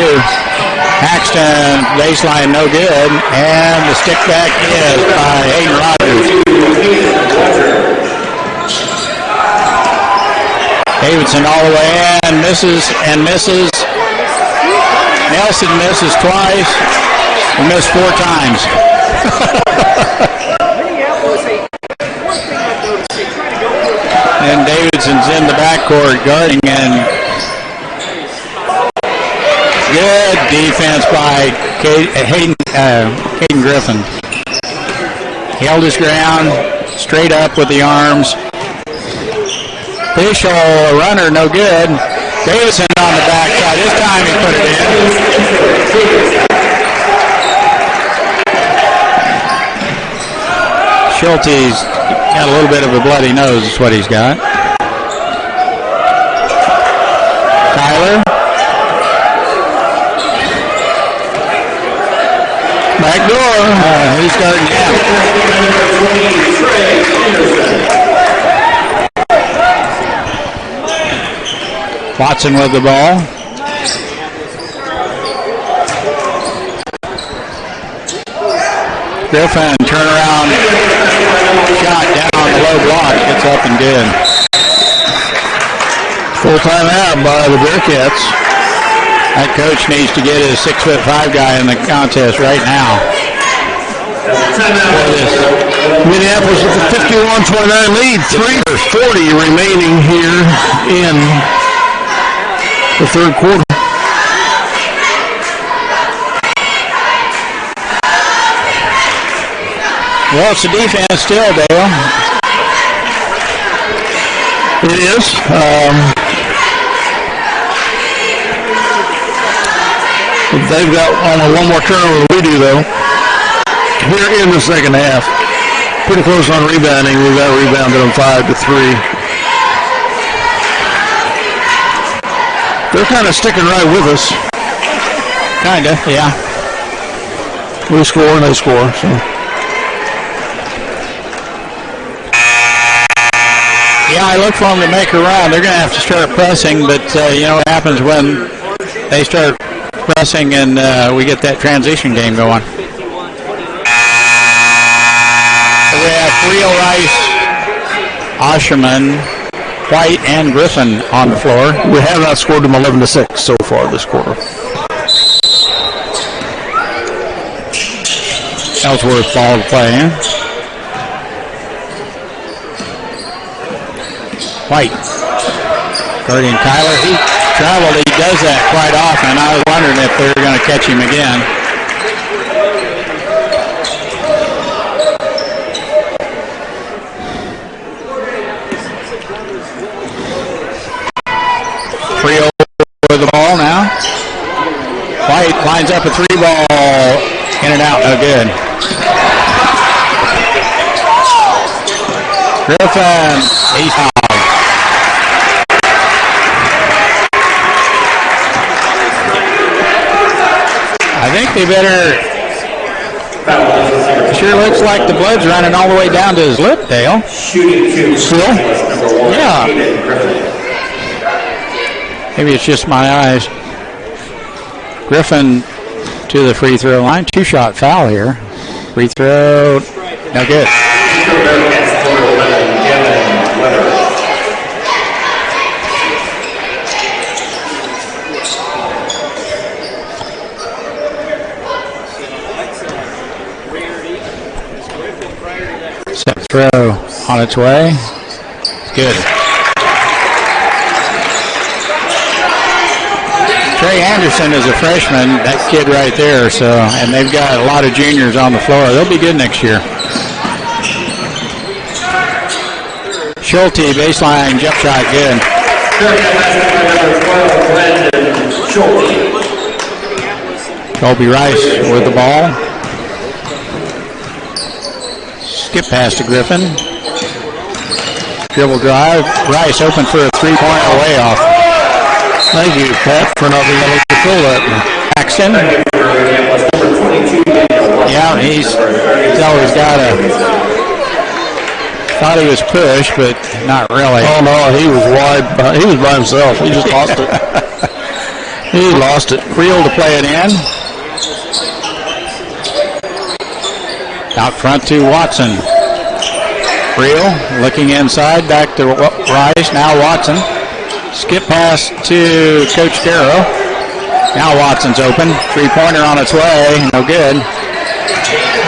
[SPEAKER 2] Paxton, baseline no good, and the stick back is by Hayden Rogers. Davidson all the way in, misses and misses. Nelson misses twice, and missed 4 times. And Davidson's in the backcourt guarding, and good defense by Hayden Griffin. Held his ground, straight up with the arms. Official, runner, no good. Davidson on the backside. This time he put it in. Schulte's got a little bit of a bloody nose is what he's got. Tyler. Back door. He's starting now. Watson with the ball. Griffin, turnaround shot down the low block. It's up and good.
[SPEAKER 4] Full-time out by the Bearcats.
[SPEAKER 2] That coach needs to get his 6'5" guy in the contest right now.
[SPEAKER 4] Minneapolis with a 51-29 lead. 3:40 remaining here in the third quarter.
[SPEAKER 2] Well, it's the defense still, Dale.
[SPEAKER 4] It is. They've got only one more turnover than we do, though. Here in the second half. Pretty close on rebounding. We've got rebounded on 5-3. They're kind of sticking right with us.
[SPEAKER 2] Kind of, yeah.
[SPEAKER 4] We score and they score. So.
[SPEAKER 2] Yeah, I look for them to make a run. They're going to have to start pressing, but you know what happens when they start pressing and we get that transition game going. We have Rio Rice Osherman, White, and Griffin on the floor.
[SPEAKER 4] We have outscored them 11-6 so far this quarter.
[SPEAKER 2] Ellsworth ball to play. White. Guarding Kyler. He traveled. He does that quite often. I was wondering if they were going to catch him again. Frio with the ball now. White lines up a 3-ball. In and out, no good. Griffin, he's fouled. I think they better. Sure looks like the blood's running all the way down to his lip, Dale.
[SPEAKER 3] Shooting 2.
[SPEAKER 2] Still? Yeah. Maybe it's just my eyes. Griffin to the free throw line. 2-shot foul here. Free throw, no good. Set throw on its way. Good. Trey Anderson is a freshman, that kid right there, and they've got a lot of juniors on the floor. They'll be good next year. Schulte, baseline, jump shot, good. Colby Rice with the ball. Skip pass to Griffin. Dribble drive. Rice open for a 3-point away off.
[SPEAKER 4] Thank you, Pat, for not being able to control that.
[SPEAKER 2] Paxton. Yeah, he's always got a. Thought he was pushed, but not really.
[SPEAKER 4] Oh no, he was wide. He was by himself. He just lost it. He lost it.
[SPEAKER 2] Creel to play it in. Out front to Watson. Creel looking inside, back to Rice. Now Watson. Skip pass to Coach Darrow. Now Watson's open. 3-pointer on its way. No good.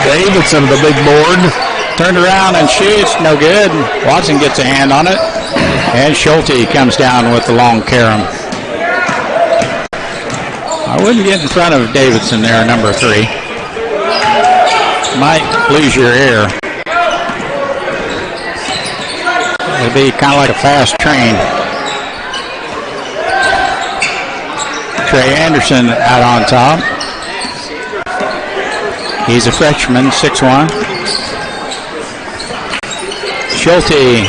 [SPEAKER 4] Davidson, the big board.
[SPEAKER 2] Turned around and shoots. No good. Watson gets a hand on it. And Schulte comes down with the long carom. I wouldn't get in front of Davidson there, number 3. Might lose your air. It'll be kind of like a fast train. Trey Anderson out on top. He's a freshman, 6'1". Schulte.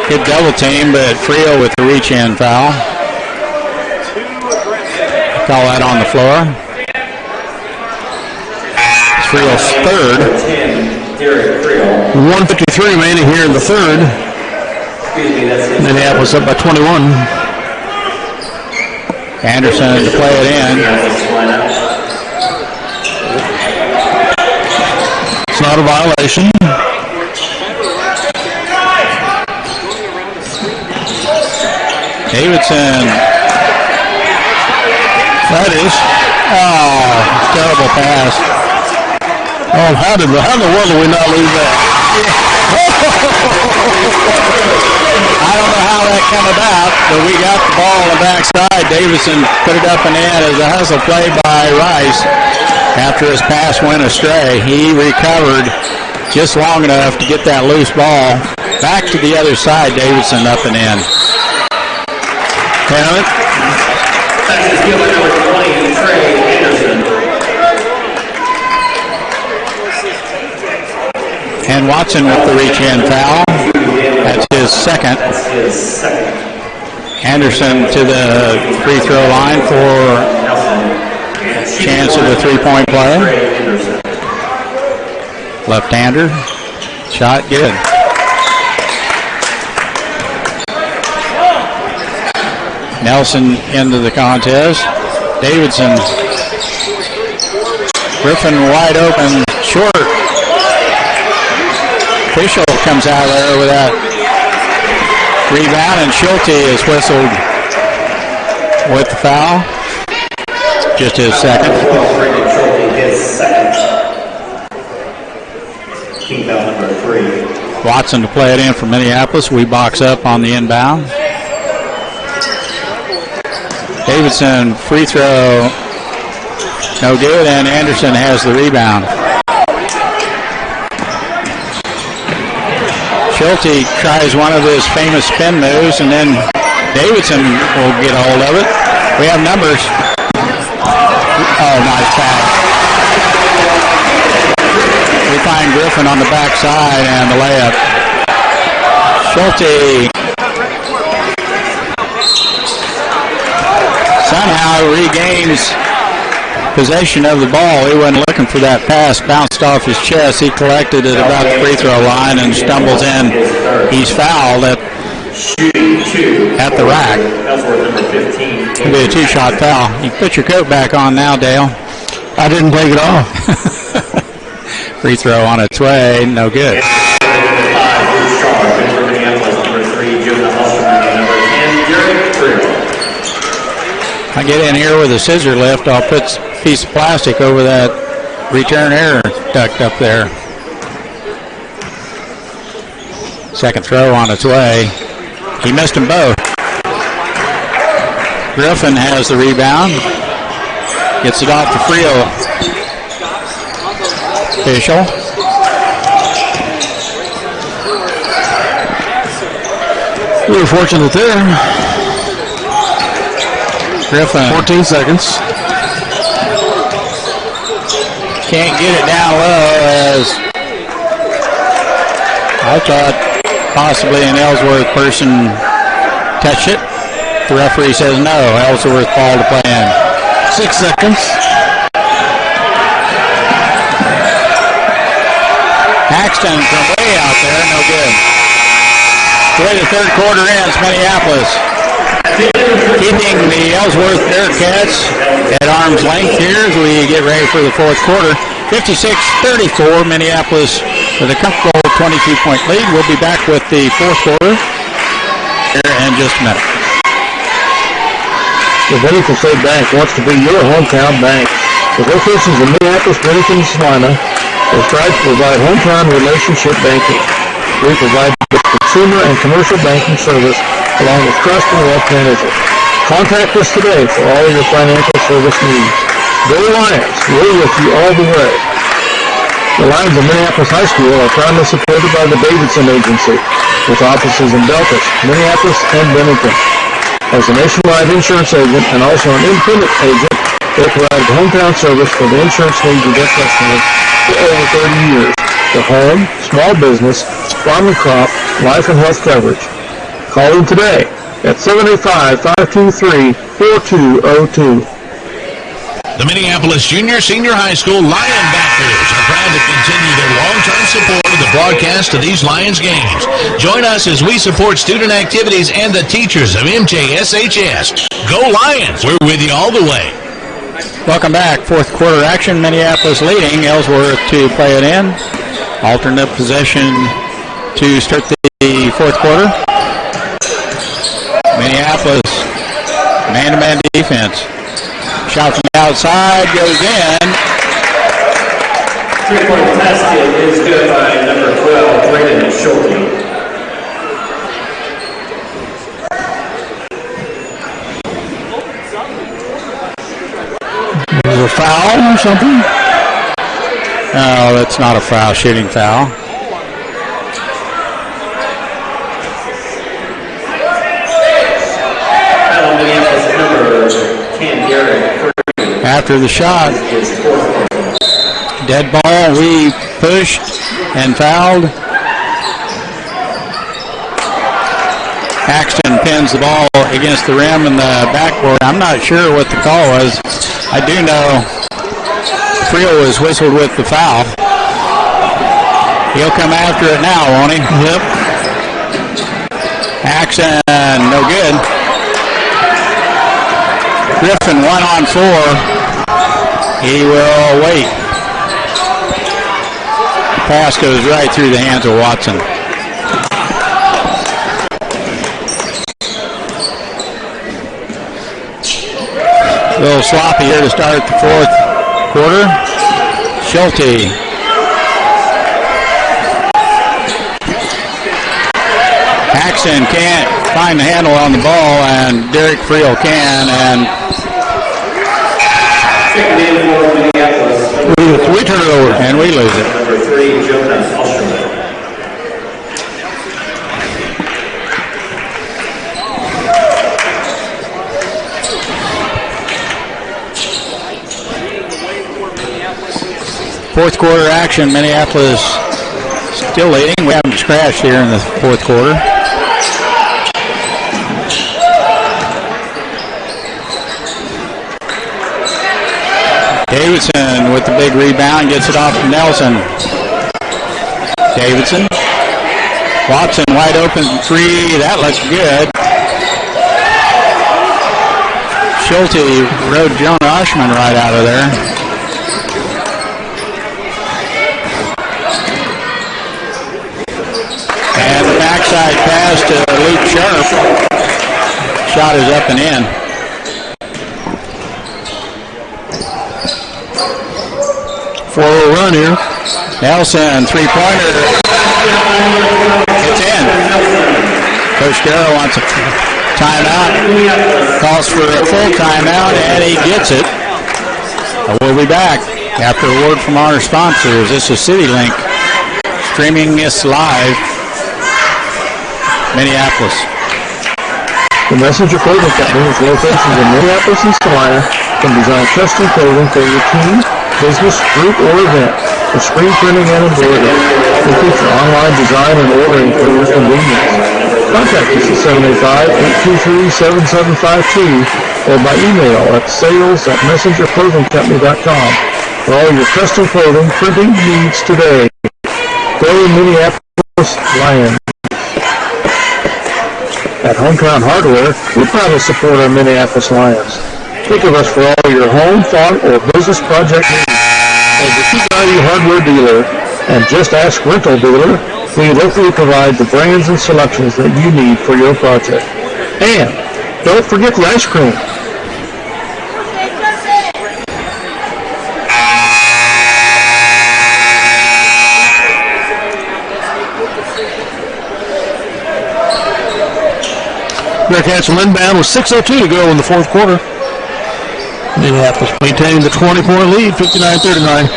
[SPEAKER 2] Good double team, but Frio with the reach-in foul. Call that on the floor. It's Frio's third.
[SPEAKER 4] 1:53 remaining here in the third. Minneapolis up by 21.
[SPEAKER 2] Anderson to play it in.
[SPEAKER 4] It's not a violation.
[SPEAKER 2] Davidson. That is. Oh, terrible pass.
[SPEAKER 4] Oh, how in the world did we not lose that?
[SPEAKER 2] I don't know how that came about, but we got the ball on the backside. Davidson put it up and in as a hustle play by Rice. After his pass went astray, he recovered just long enough to get that loose ball back to the other side. Davidson up and in.
[SPEAKER 3] That is given number 20, Trey Anderson.
[SPEAKER 2] And Watson with the reach-in foul. That's his second. Anderson to the free throw line for chance of a 3-point play. Left-hander. Shot good. Nelson into the contest. Davidson. Griffin wide open. Short. Official comes out there with that rebound, and Schulte is whistled with the foul. Just his second.
[SPEAKER 3] Brandon Schulte, his second. Team foul number 3.
[SPEAKER 2] Watson to play it in for Minneapolis. We box up on the inbound. Davidson, free throw, no good, and Anderson has the rebound. Schulte tries one of his famous spin moves, and then Davidson will get a hold of it. We have numbers. Oh, nice pass. We find Griffin on the backside and the layup. Schulte somehow regains possession of the ball. He wasn't looking for that pass. Bounced off his chest. He collected it about the free throw line and stumbles in. He's fouled at the rack.
[SPEAKER 3] Ellsworth, number 15.
[SPEAKER 2] It'll be a two-shot foul. You put your coat back on now, Dale.
[SPEAKER 4] I didn't take it off.
[SPEAKER 2] Free throw on its way. No good. I get in here with a scissor lift, I'll put a piece of plastic over that return error duct up there. Second throw on its way. He missed them both. Griffin has the rebound. Gets it off to Frio. Official.
[SPEAKER 4] We were fortunate there.
[SPEAKER 2] Griffin.
[SPEAKER 4] 14 seconds.
[SPEAKER 2] Can't get it down low as I thought possibly an Ellsworth person touched it. The referee says no. Ellsworth ball to play in.
[SPEAKER 4] 6 seconds.
[SPEAKER 2] Paxton from way out there. No good. The way the third quarter ends, Minneapolis keeping the Ellsworth Bearcats at arm's length here as we get ready for the fourth quarter. 56-34, Minneapolis with a comfortable 22-point lead. We'll be back with the fourth quarter here in just a minute.
[SPEAKER 6] The Bennington State Bank wants to be your hometown bank. With locations in Minneapolis, Bennington, and Salina, they strive to provide hometown relationship banking. We provide both consumer and commercial banking service along with trust and wealth management. Contact us today for all of your financial service needs. Go Lions! We're with you all the way. The Lions of Minneapolis High School are proudly supported by the Davidson Agency, with offices in Belfast, Minneapolis, and Bennington. As a nationwide insurance agent and also an independent agent, they provide hometown service for the insurance needs of their customers for over 30 years. For home, small business, farm and crop, life and health coverage. Call them today at 785-523-4202.
[SPEAKER 7] The Minneapolis Junior Senior High School Lionbackers are proud to continue their long-term support of the broadcast of these Lions games. Join us as we support student activities and the teachers of MJSHS. Go Lions! We're with you all the way.
[SPEAKER 2] Welcome back. Fourth quarter action. Minneapolis leading. Ellsworth to play it in. Alternate possession to start the fourth quarter. Minneapolis man-to-man defense. Shot from the outside goes in.
[SPEAKER 3] Three-point basket is good by number 12, Brandon Schulte.
[SPEAKER 4] Is it a foul or something?
[SPEAKER 2] No, that's not a foul. Shooting foul. After the shot, dead ball, we pushed and fouled. Paxton pins the ball against the rim and the backboard. I'm not sure what the call was. I do know Friel was whistled with the foul. He'll come after it now, won't he?
[SPEAKER 4] Yep.
[SPEAKER 2] Paxton, no good. Griffin 1-on-4. He will wait. Pass goes right through the hands of Watson. A little sloppy here to start the fourth quarter. Schulte. Paxton can't find the handle on the ball, and Derek Friel can, and
[SPEAKER 6] we turn it over.
[SPEAKER 2] And we lose it.
[SPEAKER 3] Number 3, Jonas Osterman.
[SPEAKER 2] Fourth quarter action, Minneapolis still leading. We haven't scratched here in the fourth quarter. Davidson with the big rebound, gets it off to Nelson. Davidson. Watson wide open three, that looks good. Schulte rode Jonah Oshman right out of there. And the backside pass to Luke Sharp. Shot is up and in.
[SPEAKER 4] 4-0 run here.
[SPEAKER 2] Nelson, three-pointer. It's in. Coach Darrow wants a timeout. Calls for a full timeout, and he gets it. We'll be back after a word from our sponsors. This is CityLink, streaming this live. Minneapolis.
[SPEAKER 6] The Messenger Clothing Company, with locations in Minneapolis and Salina, can design custom clothing for your team, business, group, or event with screen printing and embroidery. We feature online design and ordering for your convenience. Contact us at 785-823-7752 or by email at sales@messengerclothingcompany.com for all your custom clothing printing needs today. Go Minneapolis Lions. At Hometown Hardware, we proudly support our Minneapolis Lions. Think of us for all your home, farm, or business project needs. As the Key Value Hardware dealer and Just Ask Rental dealer, we locally provide the brands and selections that you need for your project. And don't forget the ice cream.
[SPEAKER 4] Bearcats will inbound with 6:02 to go in the fourth quarter. Minneapolis maintaining the 20-point lead, 59-39.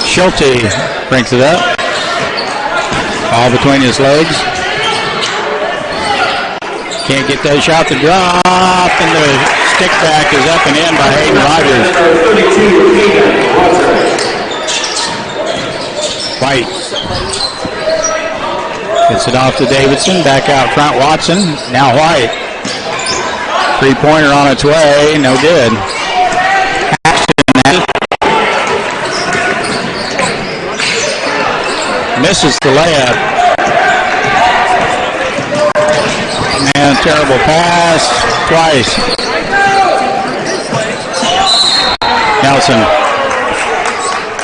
[SPEAKER 2] Schulte brings it up. All between his legs. Can't get that shot to drop, and the stick back is up and in by Hayden Rogers. White. Gets it off to Davidson. Back out front, Watson. Now White. Three-pointer on its way. No good. Misses the layup. And terrible pass. Twice. Nelson.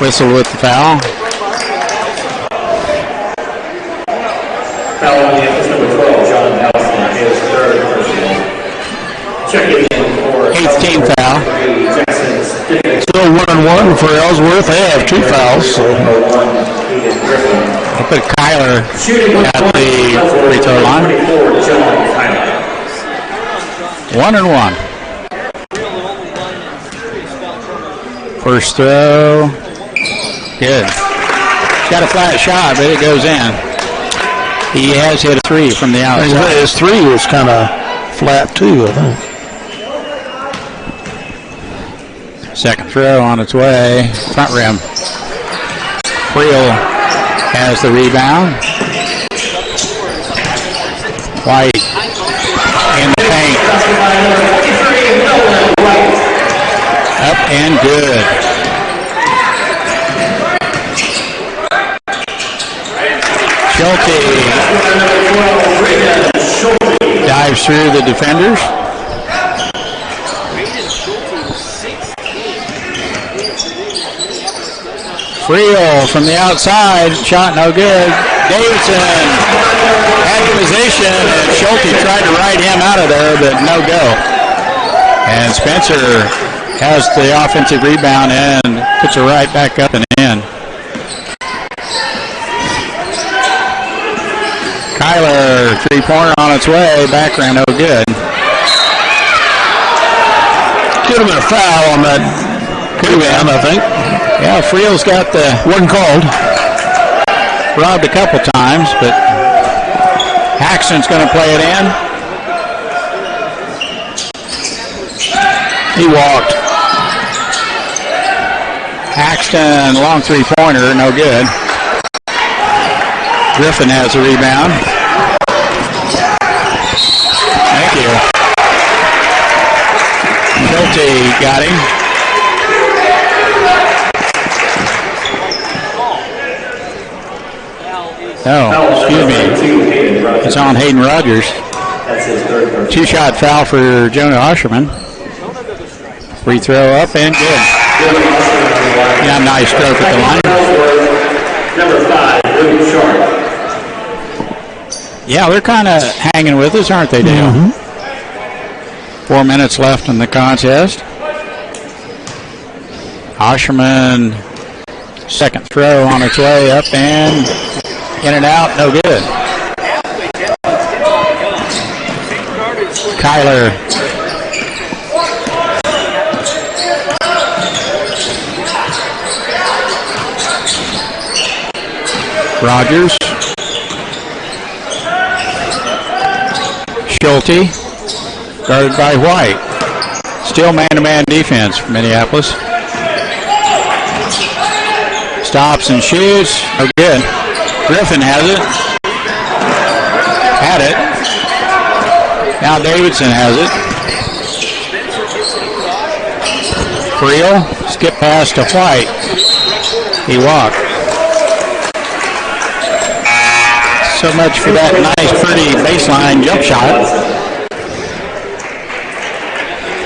[SPEAKER 2] Whistle with the foul.
[SPEAKER 3] Foul on number 12, John Nelson, his third personal. Check it in for
[SPEAKER 2] 8th team foul.
[SPEAKER 4] Still 1-1 for Ellsworth. They have 2 fouls. So.
[SPEAKER 2] I'll put Kyler at the free throw line. 1-1. First throw. Good. He's got a flat shot, but it goes in. He has hit a three from the outside.
[SPEAKER 4] His three was kind of flat too, I think.
[SPEAKER 2] Second throw on its way. Front rim. Friel has the rebound. White in the paint. Up and good. Schulte dives through the defenders. Friel from the outside, shot no good. Davidson had position, and Schulte tried to ride him out of there, but no go. And Spencer has the offensive rebound and puts it right back up and in. Kyler, three-pointer on its way, background no good.
[SPEAKER 4] Could have been a foul on that rebound, I think.
[SPEAKER 2] Yeah, Friel's got the...
[SPEAKER 4] Wasn't called.
[SPEAKER 2] Robbed a couple times, but Haxton's going to play it in.
[SPEAKER 4] He walked.
[SPEAKER 2] Haxton, long three-pointer, no good. Griffin has a rebound. Thank you. Schulte got him. Oh, excuse me. It's on Hayden Rogers. Two-shot foul for Jonah Osherman. Free throw up and good. Yeah, nice stroke at the line.
[SPEAKER 3] Number 5, Luke Sharp.
[SPEAKER 2] Yeah, they're kind of hanging with us, aren't they, Dale?
[SPEAKER 4] Mm-hmm.
[SPEAKER 2] 4 minutes left in the contest. Osherman, second throw on its way up and in and out, no good. Kyler. Rogers. Schulte, guarded by White. Still man-to-man defense for Minneapolis. Stops and shoots. No good. Griffin has it. Had it. Now Davidson has it. Friel, skip pass to White. He walked. So much for that nice, pretty baseline jump shot.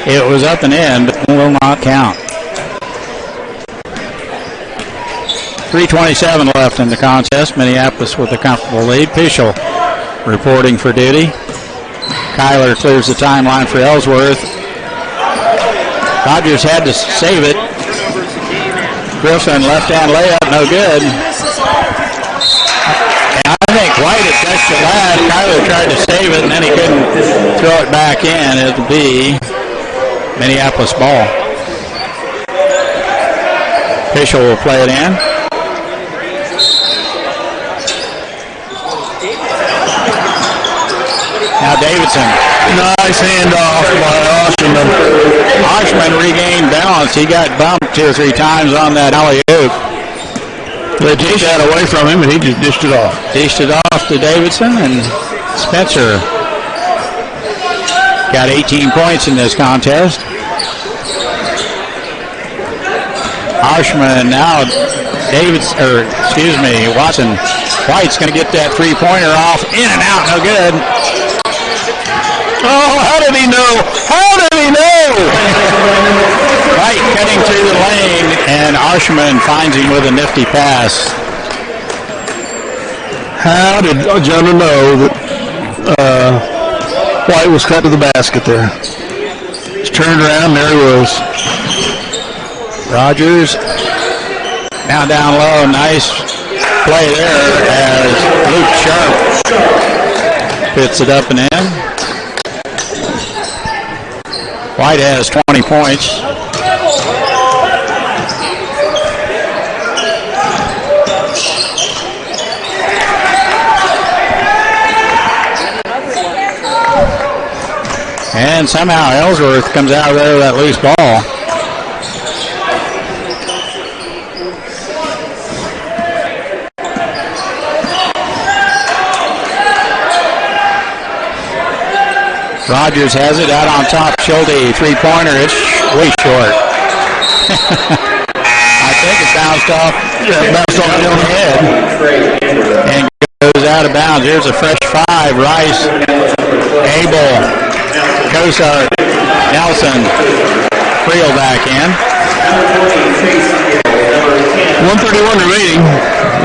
[SPEAKER 2] It was up and in, but will not count. 3:27 left in the contest. Minneapolis with a comfortable lead. Pischel reporting for duty. Kyler clears the timeline for Ellsworth. Rogers had to save it. Griffin left-hand layup, no good. I think White had touched it last. Kyler tried to save it, and then he couldn't throw it back in. It'll be Minneapolis ball. Pischel will play it in. Now Davidson.
[SPEAKER 4] Nice handoff by Osherman.
[SPEAKER 2] Osherman regained balance. He got bumped 2 or 3 times on that alley-oop.
[SPEAKER 4] They took that away from him, and he just dished it off.
[SPEAKER 2] Dished it off to Davidson, and Spencer got 18 points in this contest. Osherman now, Watson. White's going to get that three-pointer off. In and out, no good.
[SPEAKER 4] Oh, how did he know? How did he know?
[SPEAKER 2] White cutting through the lane, and Osherman finds him with a nifty pass.
[SPEAKER 4] How did Jonah know that White was cut to the basket there? He's turned around, there he was.
[SPEAKER 2] Rogers now down low. Nice play there as Luke Sharp pits it up and in. White has 20 points. And somehow Ellsworth comes out of there with that loose ball. Rogers has it out on top. Schulte, three-pointer. It's way short. I think it bounced off.
[SPEAKER 4] Yeah, bounced off the
[SPEAKER 2] head and goes out of bounds. Here's a fresh 5. Rice, Abel, Kosar, Nelson, Friel back in.
[SPEAKER 4] 1:31 remaining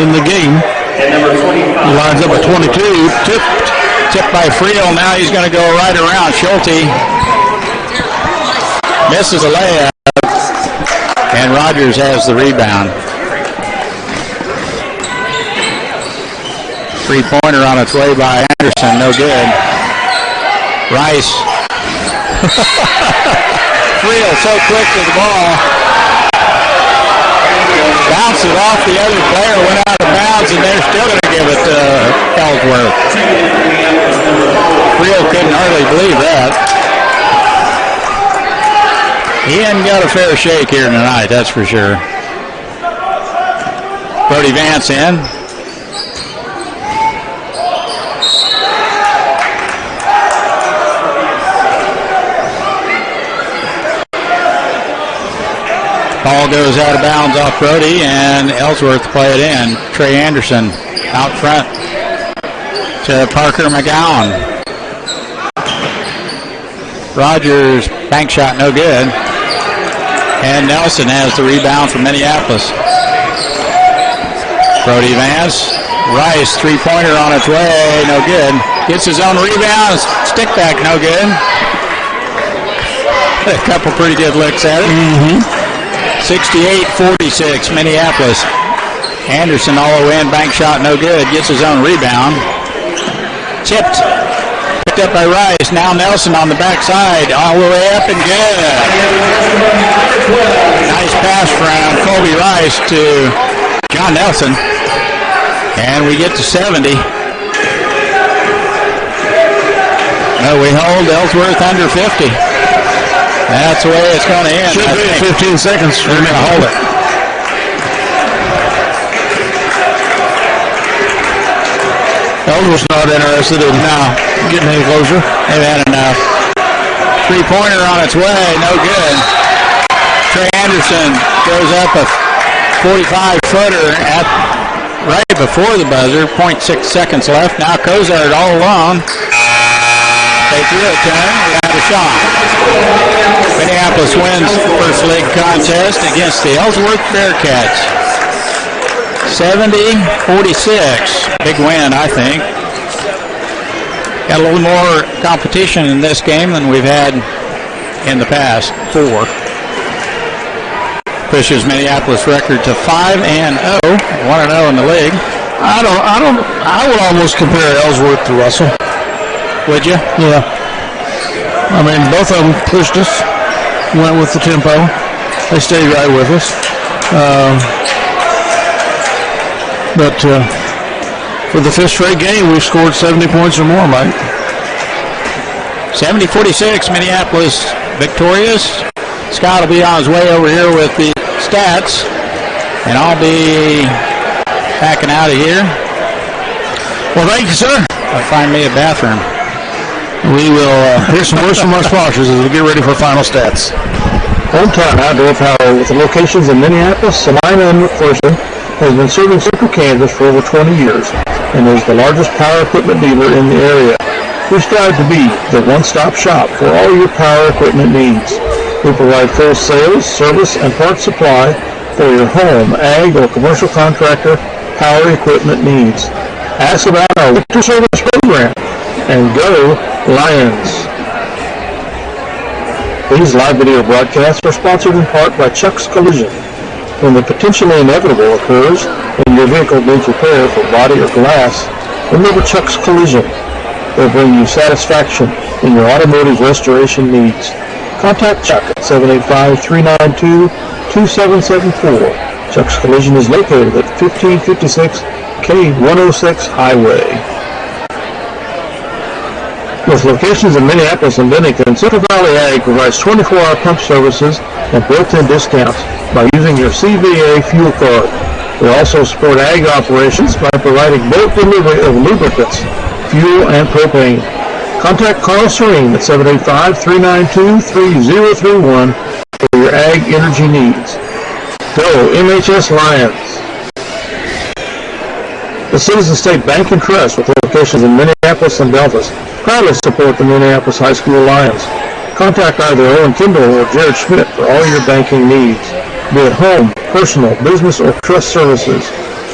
[SPEAKER 4] in the game.
[SPEAKER 3] And number 25.
[SPEAKER 4] He lines up at 22.
[SPEAKER 2] Tipped by Friel. Now he's going to go right around. Schulte misses a layup. And Rogers has the rebound. Three-pointer on its way by Anderson. No good. Rice. Friel so quick to the ball. Bounced it off the other player, went out of bounds, and they're still going to give it to Ellsworth. Friel couldn't hardly believe that. He hadn't got a fair shake here tonight, that's for sure. Brody Vance in. Ball goes out of bounds off Brody, and Ellsworth play it in. Trey Anderson out front to Parker McGowan. Rogers, bank shot, no good. And Nelson has the rebound from Minneapolis. Brody Vance. Rice, three-pointer on its way, no good. Gets his own rebound, stick back, no good. A couple pretty good licks at it. 68-46, Minneapolis. Anderson all the way in, bank shot, no good. Gets his own rebound. Tipped. Picked up by Rice. Now Nelson on the backside, all the way up and good. Nice pass from Colby Rice to John Nelson. And we get to 70. No, we hold Ellsworth under 50. That's the way it's going to end.
[SPEAKER 4] Should be at 15 seconds.
[SPEAKER 2] We're going to hold it.
[SPEAKER 4] Ellsworth's not interested in getting any closer.
[SPEAKER 2] They've had enough. Three-pointer on its way, no good. Trey Anderson goes up a 45-footer at right before the buzzer. 0.6 seconds left. Now Cozart all alone. They threw a turn without a shot. Minneapolis wins first league contest against the Ellsworth Bearcats. 70-46. Big win, I think. Got a little more competition in this game than we've had in the past 4. Pushes Minneapolis record to 5-0, 1-0 in the league.
[SPEAKER 4] I would almost compare Ellsworth to Russell.
[SPEAKER 2] Would you?
[SPEAKER 4] Yeah. I mean, both of them pushed us, went with the tempo. They stayed right with us. But for the 5th straight game, we've scored 70 points or more, Mike.
[SPEAKER 2] 70-46, Minneapolis victorious. Scott will be on his way over here with the stats, and I'll be backing out of here.
[SPEAKER 4] Well, thank you, sir.
[SPEAKER 2] I'll find me a bathroom.
[SPEAKER 4] We will hear some words from our sponsors as we get ready for final stats.
[SPEAKER 6] Hometown Outdoor Power, with the locations in Minneapolis, Salina, and McPherson, has been serving Central Kansas for over 20 years and is the largest power equipment dealer in the area. We strive to be the one-stop shop for all your power equipment needs. We provide full sales, service, and parts supply for your home, ag, or commercial contractor power equipment needs. Ask about our winter service program, and go Lions! These live video broadcasts are sponsored in part by Chuck's Collision. When the potentially inevitable occurs and your vehicle needs repair for body or glass, remember Chuck's Collision. They'll bring you satisfaction in your automotive restoration needs. Contact Chuck at 785-392-2774. Chuck's Collision is located at 1556 K106 Highway. With locations in Minneapolis and Bennington, Central Valley Ag provides 24-hour pump services and built-in discounts by using your CVA fuel card. We also support ag operations by providing bulk delivery of lubricants, fuel, and propane. Contact Carl Serene at 785-392-3031 for your ag energy needs. Go MHS Lions! The Citizen State Bank and Trust, with locations in Minneapolis and Belfast, proudly support the Minneapolis High School Lions. Contact either Owen Kimball or Jared Schmidt for all your banking needs. be it home, personal, business, or trust services.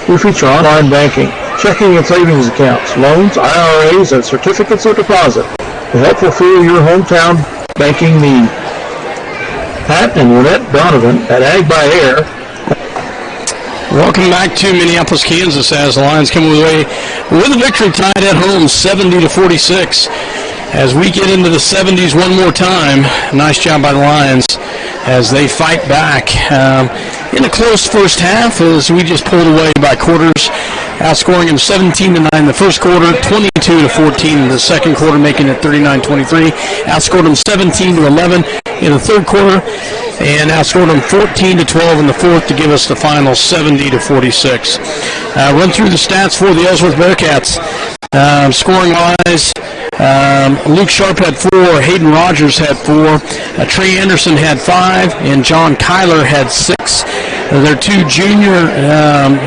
[SPEAKER 6] We feature online banking, checking and savings accounts, loans, IRAs, and certificates of deposit to help fulfill your hometown banking need. Pat and Lynette Donovan at Ag by Air.
[SPEAKER 8] Welcome back to Minneapolis, Kansas, as the Lions come away with a victory tied at home 70-46. As we get into the 70s one more time, nice job by the Lions as they fight back. In a close first half as we just pulled away by quarters, outscoring them 17-9 in the first quarter, 22-14 in the second quarter, making it 39-23. Outscored them 17-11 in the third quarter, and outscored them 14-12 in the fourth to give us the final 70-46. Run through the stats for the Ellsworth Bearcats. Scoring-wise, Luke Sharp had 4, Hayden Rogers had 4, Trey Anderson had 5, and John Kyler had 6. Their 2 junior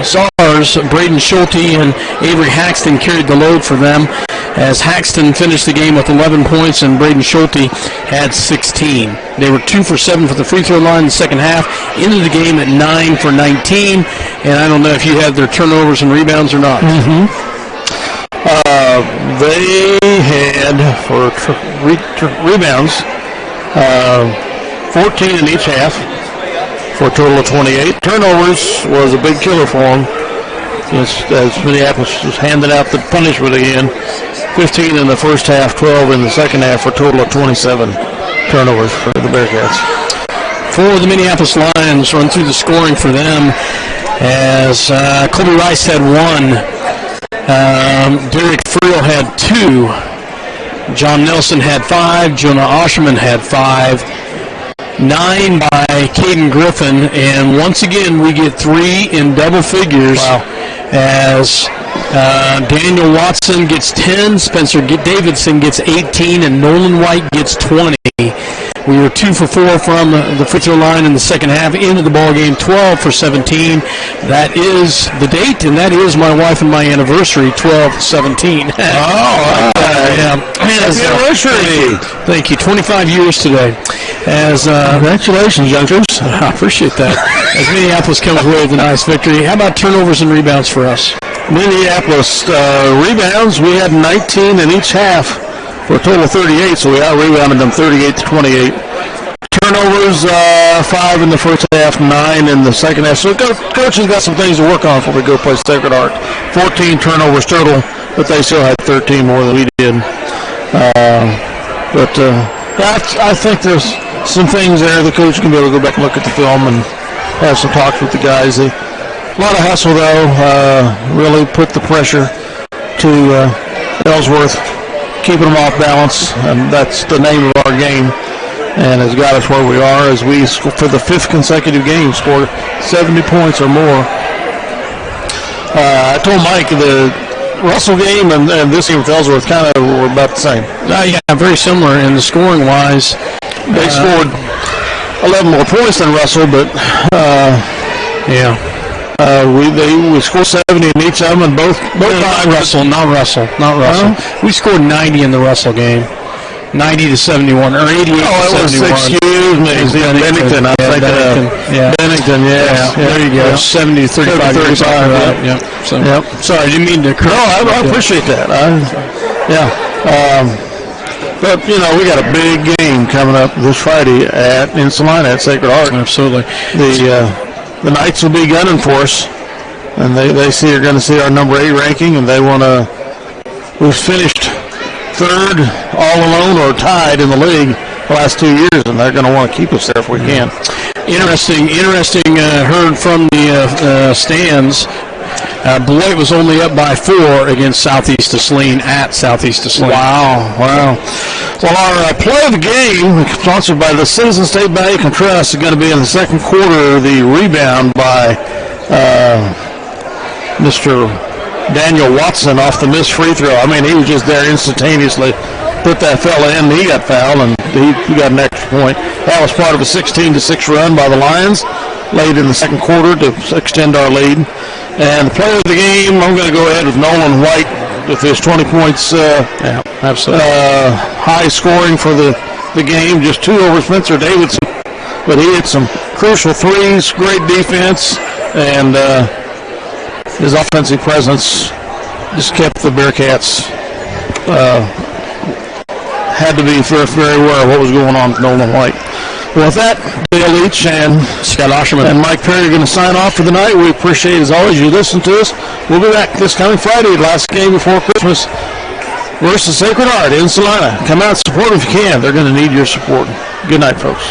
[SPEAKER 8] stars, Braden Schulte and Avery Haxton, carried the load for them, as Haxton finished the game with 11 points and Braden Schulte had 16. They were 2 for 7 for the free throw line in the second half, into the game at 9 for 19, and I don't know if you had their turnovers and rebounds or not.
[SPEAKER 4] They had, for rebounds, 14 in each half for a total of 28. Turnovers was a big killer for them, as Minneapolis was handing out the punishment again. 15 in the first half, 12 in the second half, for a total of 27 turnovers for the Bearcats.
[SPEAKER 8] For the Minneapolis Lions, run through the scoring for them, as Colby Rice had 1. Derek Friel had 2. John Nelson had 5. Jonah Osherman had 5. 9 by Caden Griffin. And once again, we get 3 in double figures.
[SPEAKER 4] Wow.
[SPEAKER 8] As Daniel Watson gets 10, Spencer Davidson gets 18, and Nolan White gets 20. We were 2 for 4 from the free throw line in the second half, into the ball game, 12 for 17. That is the date, and that is my wife and my anniversary, 12/17. Yeah.
[SPEAKER 4] Anniversary!
[SPEAKER 8] Thank you. 25 years today. As
[SPEAKER 4] Congratulations, youngsters.
[SPEAKER 8] I appreciate that. As Minneapolis comes away with a nice victory. How about turnovers and rebounds for us?
[SPEAKER 4] Minneapolis rebounds, we had 19 in each half for a total of 38, so we out-rebounded them 38-28. Turnovers, 5 in the first half, 9 in the second half. So Coach has got some things to work on before we go play Sacred Heart. 14 turnovers total, but they still had 13 more than we did. I think there's some things there the coach can be able to go back and look at the film and have some talks with the guys. A lot of hustle, though. Really put the pressure to Ellsworth, keeping them off balance, and that's the name of our game, and has got us where we are as we, for the 5th consecutive game, scored 70 points or more. I told Mike the Russell game and this game with Ellsworth kind of were about the same.
[SPEAKER 8] Yeah, very similar in the scoring-wise.
[SPEAKER 4] They scored 11 more points than Russell, but we scored 70 in each of them, and both
[SPEAKER 8] not Russell. We scored 90 in the Russell game. 90-71, or 88-71.
[SPEAKER 4] Excuse me. Bennington, I think. Bennington, yes.
[SPEAKER 8] There you go. 70-35.
[SPEAKER 4] Yep.
[SPEAKER 8] Sorry, I didn't mean to correct.
[SPEAKER 4] No, I appreciate that. But, we got a big game coming up this Friday in Salina at Sacred Heart.
[SPEAKER 8] Absolutely.
[SPEAKER 4] The Knights will be gunning for us, and they are going to see our number 8 ranking, and they want to. We've finished 3rd all alone or tied in the league the last 2 years, and they're going to want to keep us there if we can.
[SPEAKER 8] Interesting. Heard from the stands. Beloit was only up by 4 against Southeast Saline at Southeast Saline.
[SPEAKER 4] Wow. Well, our play of the game, sponsored by the Citizen State Bank and Trust, is going to be in the second quarter. The rebound by Mr. Daniel Watson off the missed free throw. I mean, he was just there instantaneously. Put that fella in, he got fouled, and he got an extra point. That was part of a 16-6 run by the Lions late in the second quarter to extend our lead. And the player of the game, I'm going to go ahead with Nolan White with his 20 points.
[SPEAKER 8] Absolutely.
[SPEAKER 4] High scoring for the game, just 2 over Spencer Davidson. but he hit some crucial threes, great defense, and his offensive presence just kept the Bearcats had to be very aware of what was going on with Nolan White. Well, with that, Dale Leach and Scott Osherman and Mike Perry are going to sign off for the night. We appreciate, as always, you listen to us. We'll be back this coming Friday, last game before Christmas, versus Sacred Heart in Salina. Come out and support them if you can. They're going to need your support. Good night, folks.